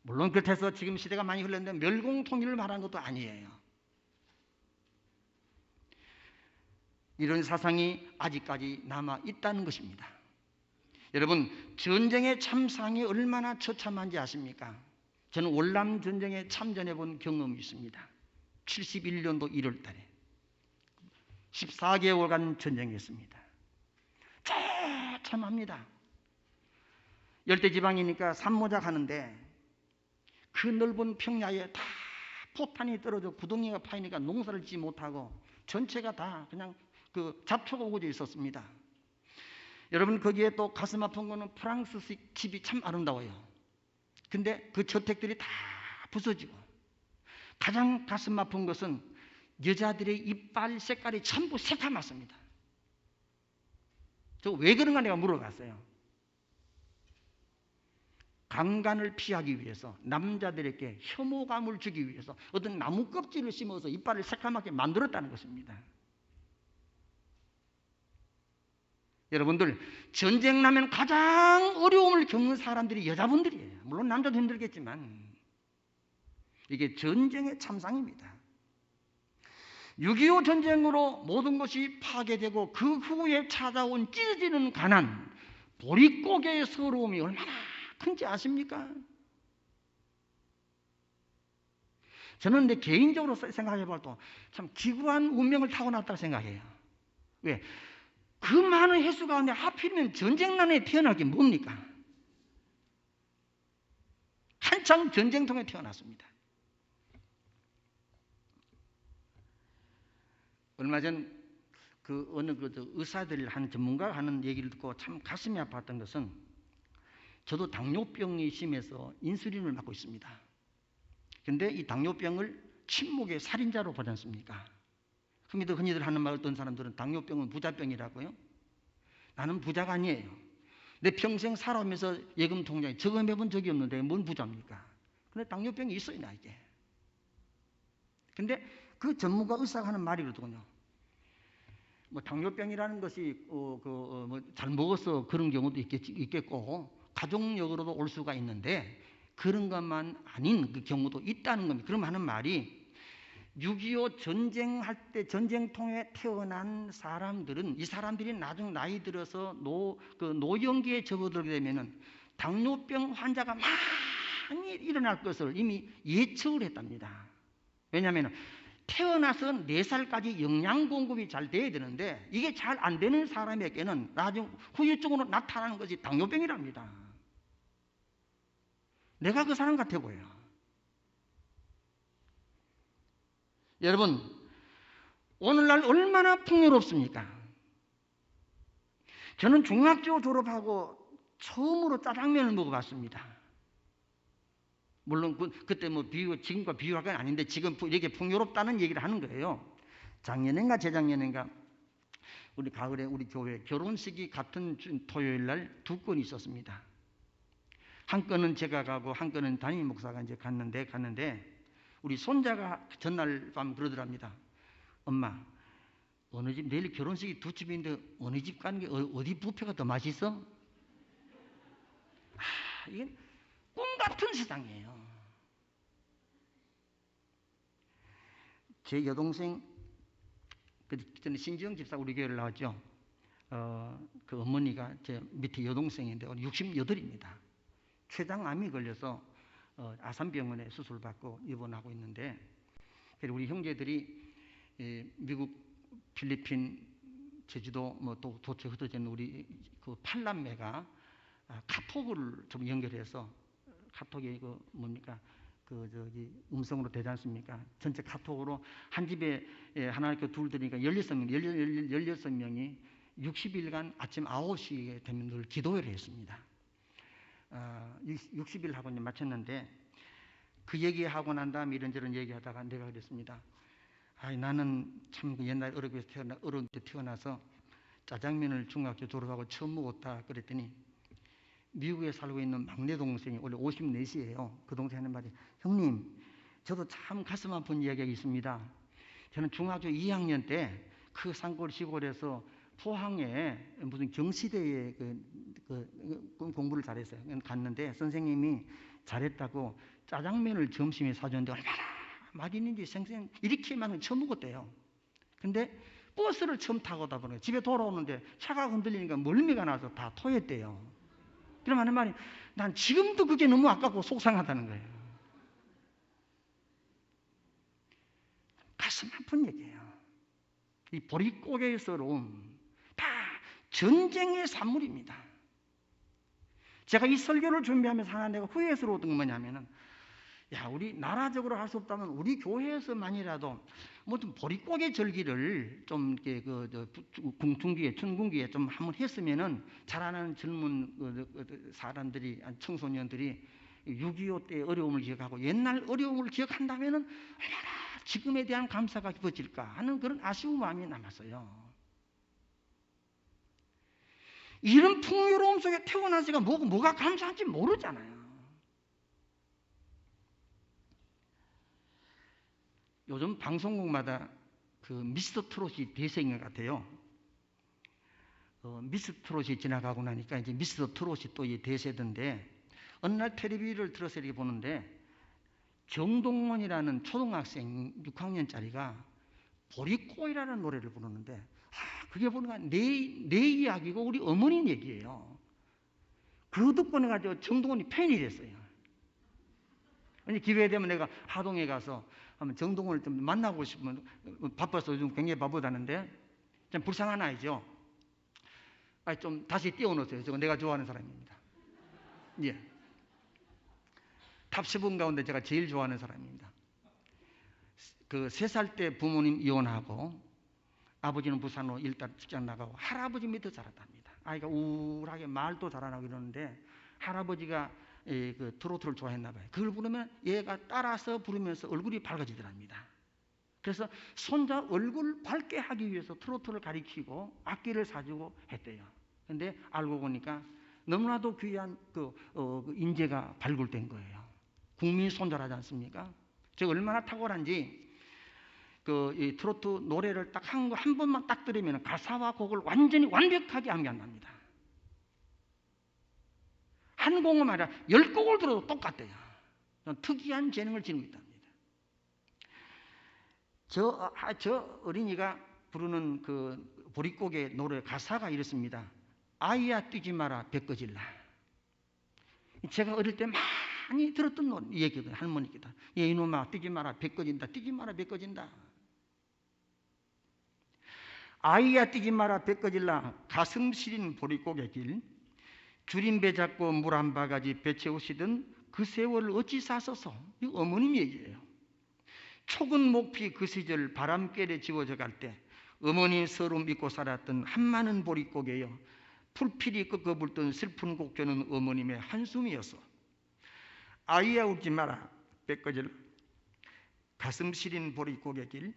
물론 그렇다고 해서 지금 시대가 많이 흘렀는데 멸공 통일을 말하는 것도 아니에요. 이런 사상이 아직까지 남아 있다는 것입니다. 여러분, 전쟁의 참상이 얼마나 처참한지 아십니까? 저는 월남 전쟁에 참전해 본 경험이 있습니다. 71년도 1월 달에 14개월간 전쟁했습니다. 처참합니다. 열대지방이니까 산모작 하는데 그 넓은 평야에 다 포탄이 떨어져 구덩이가 파이니까 농사를 짓지 못하고 전체가 다 그냥 그 잡초가 우거져 있었습니다. 여러분, 거기에 또 가슴 아픈 거는 프랑스식 집이 참 아름다워요. 근데 그 저택들이 다 부서지고 가장 가슴 아픈 것은 여자들의 이빨 색깔이 전부 새카맣습니다. 저 왜 그런가 내가 물어봤어요. 강간을 피하기 위해서 남자들에게 혐오감을 주기 위해서 어떤 나무 껍질을 심어서 이빨을 새카맣게 만들었다는 것입니다. 여러분들, 전쟁 나면 가장 어려움을 겪는 사람들이 여자분들이에요. 물론 남자도 힘들겠지만 이게 전쟁의 참상입니다. 6.25 전쟁으로 모든 것이 파괴되고 그 후에 찾아온 찢어지는 가난, 보릿고개의 서러움이 얼마나 큰지 아십니까? 저는 내 개인적으로 생각해 볼 때 참 기구한 운명을 타고났다고 생각해요. 왜? 그 많은 횟수 가운데 하필이면 전쟁난에 태어날 게 뭡니까? 한창 전쟁통에 태어났습니다. 얼마 전 어느 의사들 한 전문가가 하는 얘기를 듣고 참 가슴이 아팠던 것은, 저도 당뇨병이 심해서 인슐린을 맞고 있습니다. 그런데 이 당뇨병을 침묵의 살인자로 보지 않습니까? 흔히들 하는 말, 어떤 사람들은 당뇨병은 부자병이라고요. 나는 부자가 아니에요. 내 평생 살아오면서 예금 통장에 저금해 본 적이 없는데 뭔 부자입니까? 근데 당뇨병이 있어요, 나에게. 근데 그 전문가 의사가 하는 말이 그러더군요. 당뇨병이라는 것이 잘 먹어서 그런 경우도 있겠고, 가족력으로도 올 수가 있는데 그런 것만 아닌 그 경우도 있다는 겁니다. 그럼 하는 말이 6.25 전쟁할 때 전쟁통에 태어난 사람들은 이 사람들이 나중 나이 들어서 노령기에 접어들게 되면은 당뇨병 환자가 많이 일어날 것을 이미 예측을 했답니다. 왜냐하면 태어나서 4살까지 영양 공급이 잘 돼야 되는데 이게 잘 안 되는 사람에게는 나중 후유증으로 나타나는 것이 당뇨병이랍니다. 내가 그 사람 같아 보여요. 여러분, 오늘날 얼마나 풍요롭습니까? 저는 중학교 졸업하고 처음으로 짜장면을 먹어봤습니다. 물론 그때 뭐 지금과 비교할 건 아닌데 지금 이렇게 풍요롭다는 얘기를 하는 거예요. 작년인가 재작년인가 우리 가을에 우리 교회 결혼식이 같은 토요일 날 2건 있었습니다. 한 건은 제가 가고 한 건은 담임 목사가 이제 갔는데 우리 손자가 전날 밤 그러더랍니다. 엄마, 어느 집 내일 결혼식이 2집인데 어느 집 가는 게 어디 뷔페가 더 맛있어? 이게 꿈 같은 세상이에요. 제 여동생 저는 신지영 집사 우리 교회를 나왔죠. 그 어머니가 제 밑에 여동생인데 68입니다. 췌장암이 걸려서 아산병원에 수술받고 입원하고 있는데 우리 형제들이 미국, 필리핀, 제주도 또 도처에 흩어진 우리 그 8남매가 카톡을 좀 연결해서 카톡이 음성으로 되지 않습니까? 전체 카톡으로 한 집에 하나 이렇게 둘 되니까 16명이 60일간 아침 9시에 되면 늘 기도회를 했습니다. 60일 하고 마쳤는데 그 얘기하고 난 다음에 이런저런 얘기하다가 내가 그랬습니다. 나는 참 옛날 어려운 때 태어나서 짜장면을 중학교 졸업하고 처음 먹었다 그랬더니 미국에 살고 있는 막내 동생이 원래 54시예요. 그 동생이 하는 말이 형님 저도 참 가슴 아픈 이야기가 있습니다. 저는 중학교 2학년 때 그 산골 시골에서 포항에 무슨 경시대에 공부를 잘했어요. 갔는데 선생님이 잘했다고 짜장면을 점심에 사줬는데 얼마나 맛있는지 생생 이렇게 많은 걸 처음 먹었대요. 근데 버스를 처음 타고 오다 보니까 집에 돌아오는데 차가 흔들리니까 멀미가 나서 다 토했대요. 그럼 하는 말이 난 지금도 그게 너무 아깝고 속상하다는 거예요. 가슴 아픈 얘기예요. 이 보릿고개의 서러움 다 전쟁의 산물입니다. 제가 이 설교를 준비하면서 하나 내가 후회스러웠던 건 뭐냐면은 우리 나라적으로 할 수 없다면 우리 교회에서만이라도 뭐 좀 보릿고개 절기를 좀 이렇게 궁중기에 춘궁기에 좀 한번 했으면은 자라나는 젊은 사람들이 청소년들이 6.25 때 어려움을 기억하고 옛날 어려움을 기억한다면은 얼마나 지금에 대한 감사가 깊어질까 하는 그런 아쉬운 마음이 남았어요. 이런 풍요로움 속에 태어난 제가 뭐가 감사한지 모르잖아요. 요즘 방송국마다 그 미스터 트롯이 대세인 것 같아요. 미스터 트롯이 지나가고 나니까 이제 미스터 트롯이 또 대세던데 어느 날 텔레비를 틀어서 이렇게 보는데 정동원이라는 초등학생 6학년짜리가 보릿고개라는 노래를 부르는데 그게 보니까 내 이야기고 우리 어머니 얘기예요. 그거 듣고 내가 정동원이 팬이 됐어요. 기회가 되면 내가 하동에 가서 한번 정동원을 좀 만나고 싶으면 바빠서 요즘 굉장히 바쁘다는데 좀 불쌍한 아이죠. 좀 다시 띄워놓으세요. 저거 내가 좋아하는 사람입니다. 예. 탑 10분 가운데 제가 제일 좋아하는 사람입니다. 그 3살 때 부모님 이혼하고 아버지는 부산으로 일단 직장 나가고 할아버지 밑에 자랐답니다. 아이가 우울하게 말도 잘 안 하고 이러는데 할아버지가 그 트로트를 좋아했나 봐요. 그걸 부르면 얘가 따라서 부르면서 얼굴이 밝아지더랍니다. 그래서 손자 얼굴 밝게 하기 위해서 트로트를 가리키고 악기를 사주고 했대요. 근데 알고 보니까 너무나도 귀한 그 인재가 발굴된 거예요. 국민 손자라지 않습니까? 제가 얼마나 탁월한지 이 트로트 노래를 딱 한 번만 딱 들으면 가사와 곡을 완전히 완벽하게 암기한답니다. 한 곡은 아니라 10곡을 들어도 똑같대요. 특이한 재능을 지니고 있답니다. 저 어린이가 부르는 그 보릿고개 노래 가사가 이렇습니다. 아이야 뛰지 마라 배 꺼질라. 제가 어릴 때 많이 들었던 얘기거든요. 할머니께서. 이놈아 뛰지 마라 배 꺼진다. 뛰지 마라 배 꺼진다. 아이야 뛰지 마라 배 꺼질라. 가슴 시린 보릿고개 길. 줄인 배 잡고 물 한 바가지 배 채우시던 그 세월을 어찌 사서서. 이거 어머님 얘기예요. 촉은 목피 그 시절 바람결에 지워져 갈 때 어머니 서름 잊고 살았던 한많은 보릿고개여 풀필이 꺾어 불던 슬픈 곡조는 어머님의 한숨이었어. 아이야 울지 마라 배 꺼질라. 가슴 시린 보릿고개 길.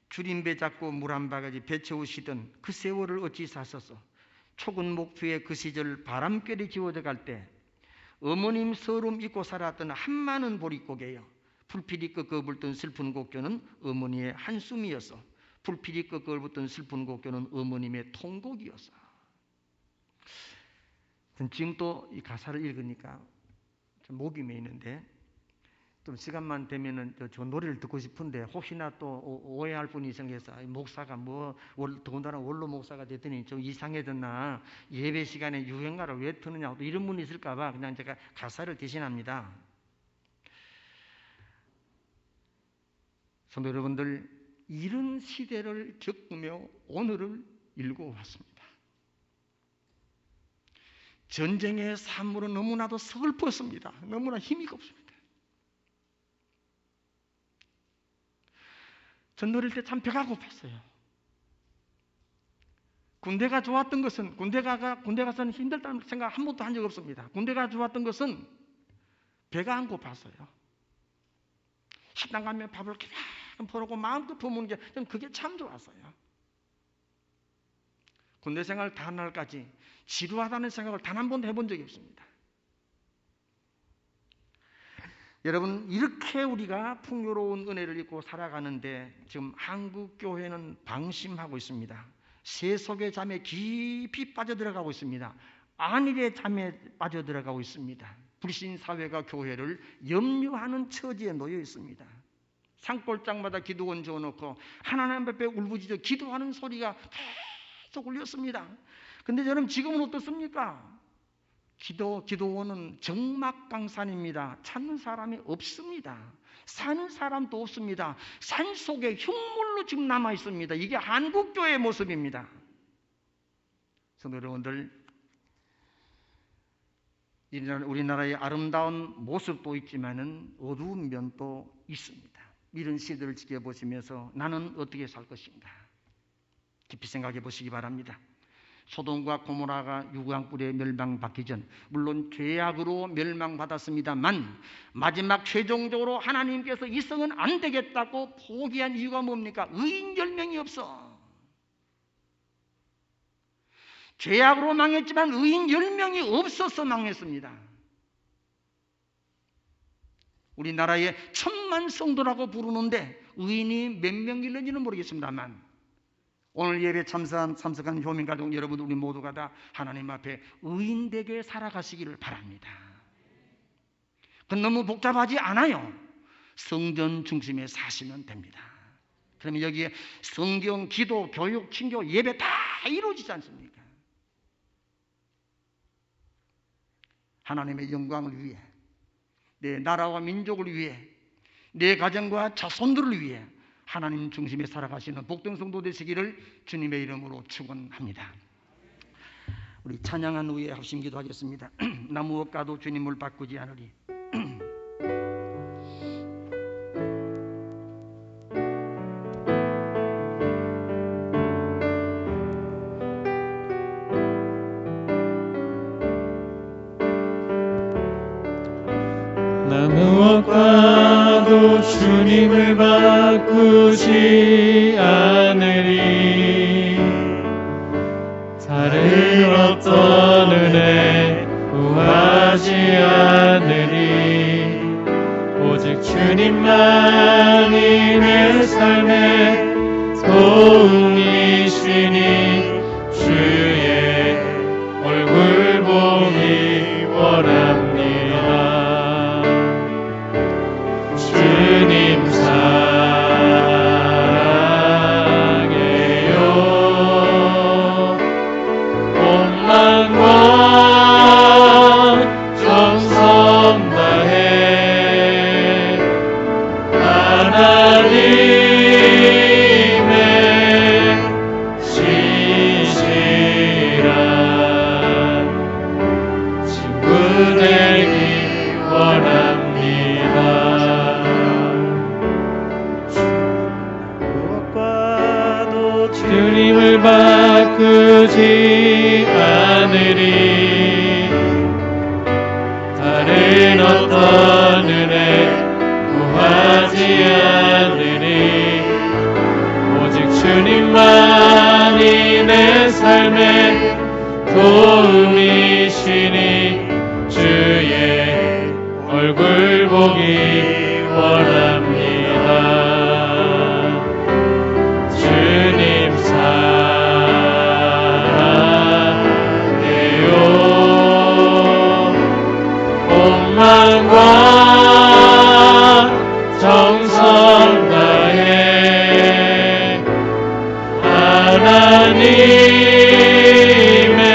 줄인 배 잡고 물 한 바가지 배 채우시던 그 세월을 어찌 사서서. 촉은 목표의 그 시절 바람결이 지워져 갈 때 어머님 서름 잊고 살았던 한많은 보릿고개여 풀필이 꺾어 불던 슬픈 곡조는 어머니의 한숨이었어. 풀필이 꺾어 불던 슬픈 곡조는 어머님의 통곡이었어. 지금 또 이 가사를 읽으니까 좀 목이 메이는데 좀 시간만 되면은 저 노래를 듣고 싶은데 혹시나 또 오해할 분이 생겨서 목사가 더군다나 원로 목사가 됐더니 좀 이상해졌나 예배 시간에 유행가를 왜 트느냐고 이런 분이 있을까봐 그냥 제가 가사를 대신합니다. 성도 여러분들, 이런 시대를 겪으며 오늘을 읽어왔습니다. 전쟁의 삶으로 너무나도 서글펐습니다. 너무나 힘이 없습니다. 전 어릴 때 참 배가 고팠어요. 군대가 좋았던 것은 군대 가서는 힘들다는 생각 한 번도 한 적 없습니다. 군대가 좋았던 것은 배가 안 고팠어요. 식당 가면 밥을 그냥 퍼놓고 마음껏 퍼먹는 게 저는 그게 참 좋았어요. 군대 생활 단 날까지 지루하다는 생각을 단 한 번도 해본 적이 없습니다. 여러분, 이렇게 우리가 풍요로운 은혜를 입고 살아가는데 지금 한국 교회는 방심하고 있습니다. 세속의 잠에 깊이 빠져들어가고 있습니다. 안일의 잠에 빠져들어가고 있습니다. 불신 사회가 교회를 염려하는 처지에 놓여 있습니다. 산골장마다 기도원 지어놓고 하나님 앞에 울부짖어 기도하는 소리가 계속 울렸습니다. 근데 여러분, 지금은 어떻습니까? 기도원은 적막강산입니다. 찾는 사람이 없습니다. 사는 사람도 없습니다. 산속에 흉물로 지금 남아 있습니다. 이게 한국교회의 모습입니다. 성도 여러분들, 우리나라의 아름다운 모습도 있지만은 어두운 면도 있습니다. 이런 시대를 지켜보시면서 나는 어떻게 살 것인가 깊이 생각해 보시기 바랍니다. 소돔과 고모라가 유황불에 멸망받기 전 물론 죄악으로 멸망받았습니다만 마지막 최종적으로 하나님께서 이 성은 안 되겠다고 포기한 이유가 뭡니까? 의인 10명이 없어. 죄악으로 망했지만 의인 10명이 없어서 망했습니다. 우리나라에 1000만 성도라고 부르는데 의인이 몇 명 있는지는 모르겠습니다만 오늘 예배 참석한 효민가족 여러분, 우리 모두가 다 하나님 앞에 의인되게 살아가시기를 바랍니다. 그건 너무 복잡하지 않아요. 성전 중심에 사시면 됩니다. 그러면 여기에 성경, 기도, 교육, 친교, 예배 다 이루어지지 않습니까? 하나님의 영광을 위해, 내 나라와 민족을 위해, 내 가정과 자손들을 위해 하나님 중심에 살아가시는 복된 성도 되시기를 주님의 이름으로 축원합니다. 우리 찬양한 후에 합심기도 하겠습니다. 나 무엇 가도 주님을 바꾸지 않으리. 나 무엇과도 주님을 바꾸지 않으리. 다른 어떤 은혜 구하지 않으리. 오직 주님만이 내 삶의 도움이시니 주의 얼굴 보기 원합니다. 주님을 바꾸지 않으리. 다른 어떤 은혜 구하지 않으리. 오직 주님만이 내 삶의 도움이시니 주의 얼굴 보기 원합니다. 주님 사랑해요. 온 마음과 정성 다해 하나님의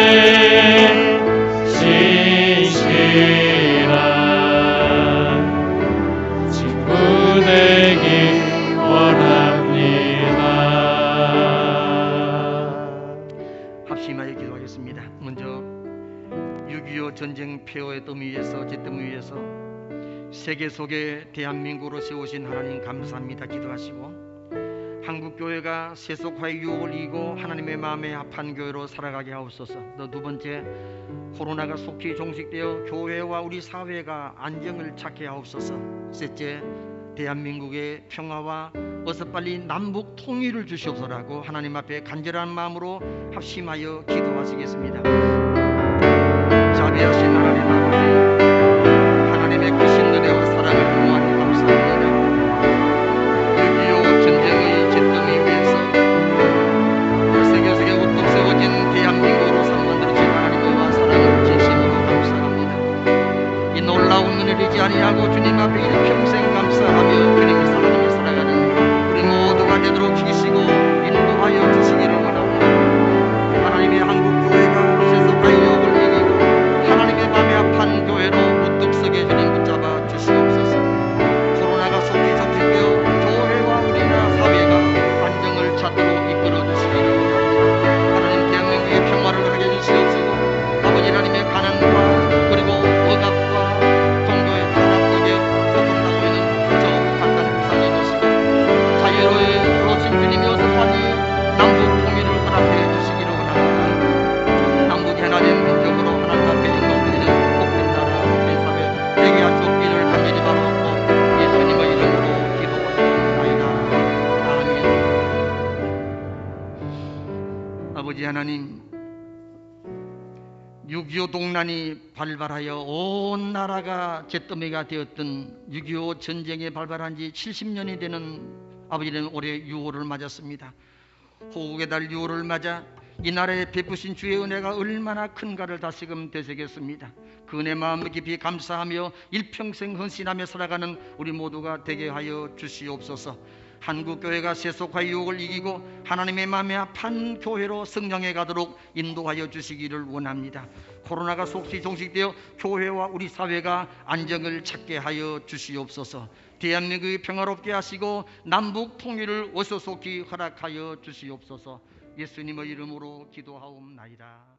신실한 친구 되기 원합니다. 합심하여 기도하겠습니다. 먼저 6.25 전쟁 폐허의 뜸 위에서 잿뜸 위에서 세계 속에 대한민국으로 세우신 하나님 감사합니다. 기도하시고 한국교회가 세속화의 유혹을 이기고 하나님의 마음에 합한 교회로 살아가게 하옵소서. 또 두 번째, 코로나가 속히 종식되어 교회와 우리 사회가 안정을 찾게 하옵소서. 셋째, 대한민국의 평화와 어서 빨리 남북 통일을 주시옵소서라고 하나님 앞에 간절한 마음으로 합심하여 기도하시겠습니다. 자비하신 하나님 아버지, 하나님의 크신 은혜와 사랑을 무한히 감사합니다. 6.25 전쟁의 잿더미 위에서 세계에 우뚝 세워진 대한민국으로 만들어진 하나님의 사랑을 진심으로 감사합니다. 이 놀라운 은혜를 잊지 아니하고 주님 앞에 일평생 감사하며 주님의 사랑을 살아가는 우리 모두가 되도록 주시고 인도하여 주시기를 원합니다. 하나님의 한국교회가 세속화의 유혹을 이기고 하나님의 마음에 합한 교회로 우뚝 서게 주님 붙잡아 주시옵소서. 코로나가 속히 종식되어 교회와 우리나라 사회가 안정을 찾도록 이끌어 주시기를 원합니다. 하나님 대한민국의 평화를 하게 주시옵시고 아버지 하나님의 가난과 그리고 억압과 종교의 탄압 속에 고통당하고 있는 저 북한단 부산이 되시고 자유로의 오신 주님이 어서 빨리 남북 통일을 허락해 주시기를 원합니다. 남북이 하나 된 민족으로 하나님 앞에 영광드리는 복된 나라 복된 사회 되게 하시옵기를 간절히 바라옵고 예수님의 이름으로 기도하옵나이다. 아멘. 아버지 하나님, 6.25 동란이 발발하여 온 나라가 잿더미가 되었던 6.25 전쟁이 발발한 지 70년이 되는 아버지는 올해 6월을 맞았습니다. 호국의 달 6월을 맞아 이 나라에 베푸신 주의 은혜가 얼마나 큰가를 다시금 되새겼습니다. 그 은혜 마음 깊이 감사하며 일평생 헌신하며 살아가는 우리 모두가 되게 하여 주시옵소서. 한국교회가 세속화 유혹을 이기고 하나님의 마음에 합한 교회로 성장해 가도록 인도하여 주시기를 원합니다. 코로나가 속히 종식되어 교회와 우리 사회가 안정을 찾게 하여 주시옵소서. 대한민국이 평화롭게 하시고 남북 통일을 어서 속히 허락하여 주시옵소서. 예수님의 이름으로 기도하옵나이다.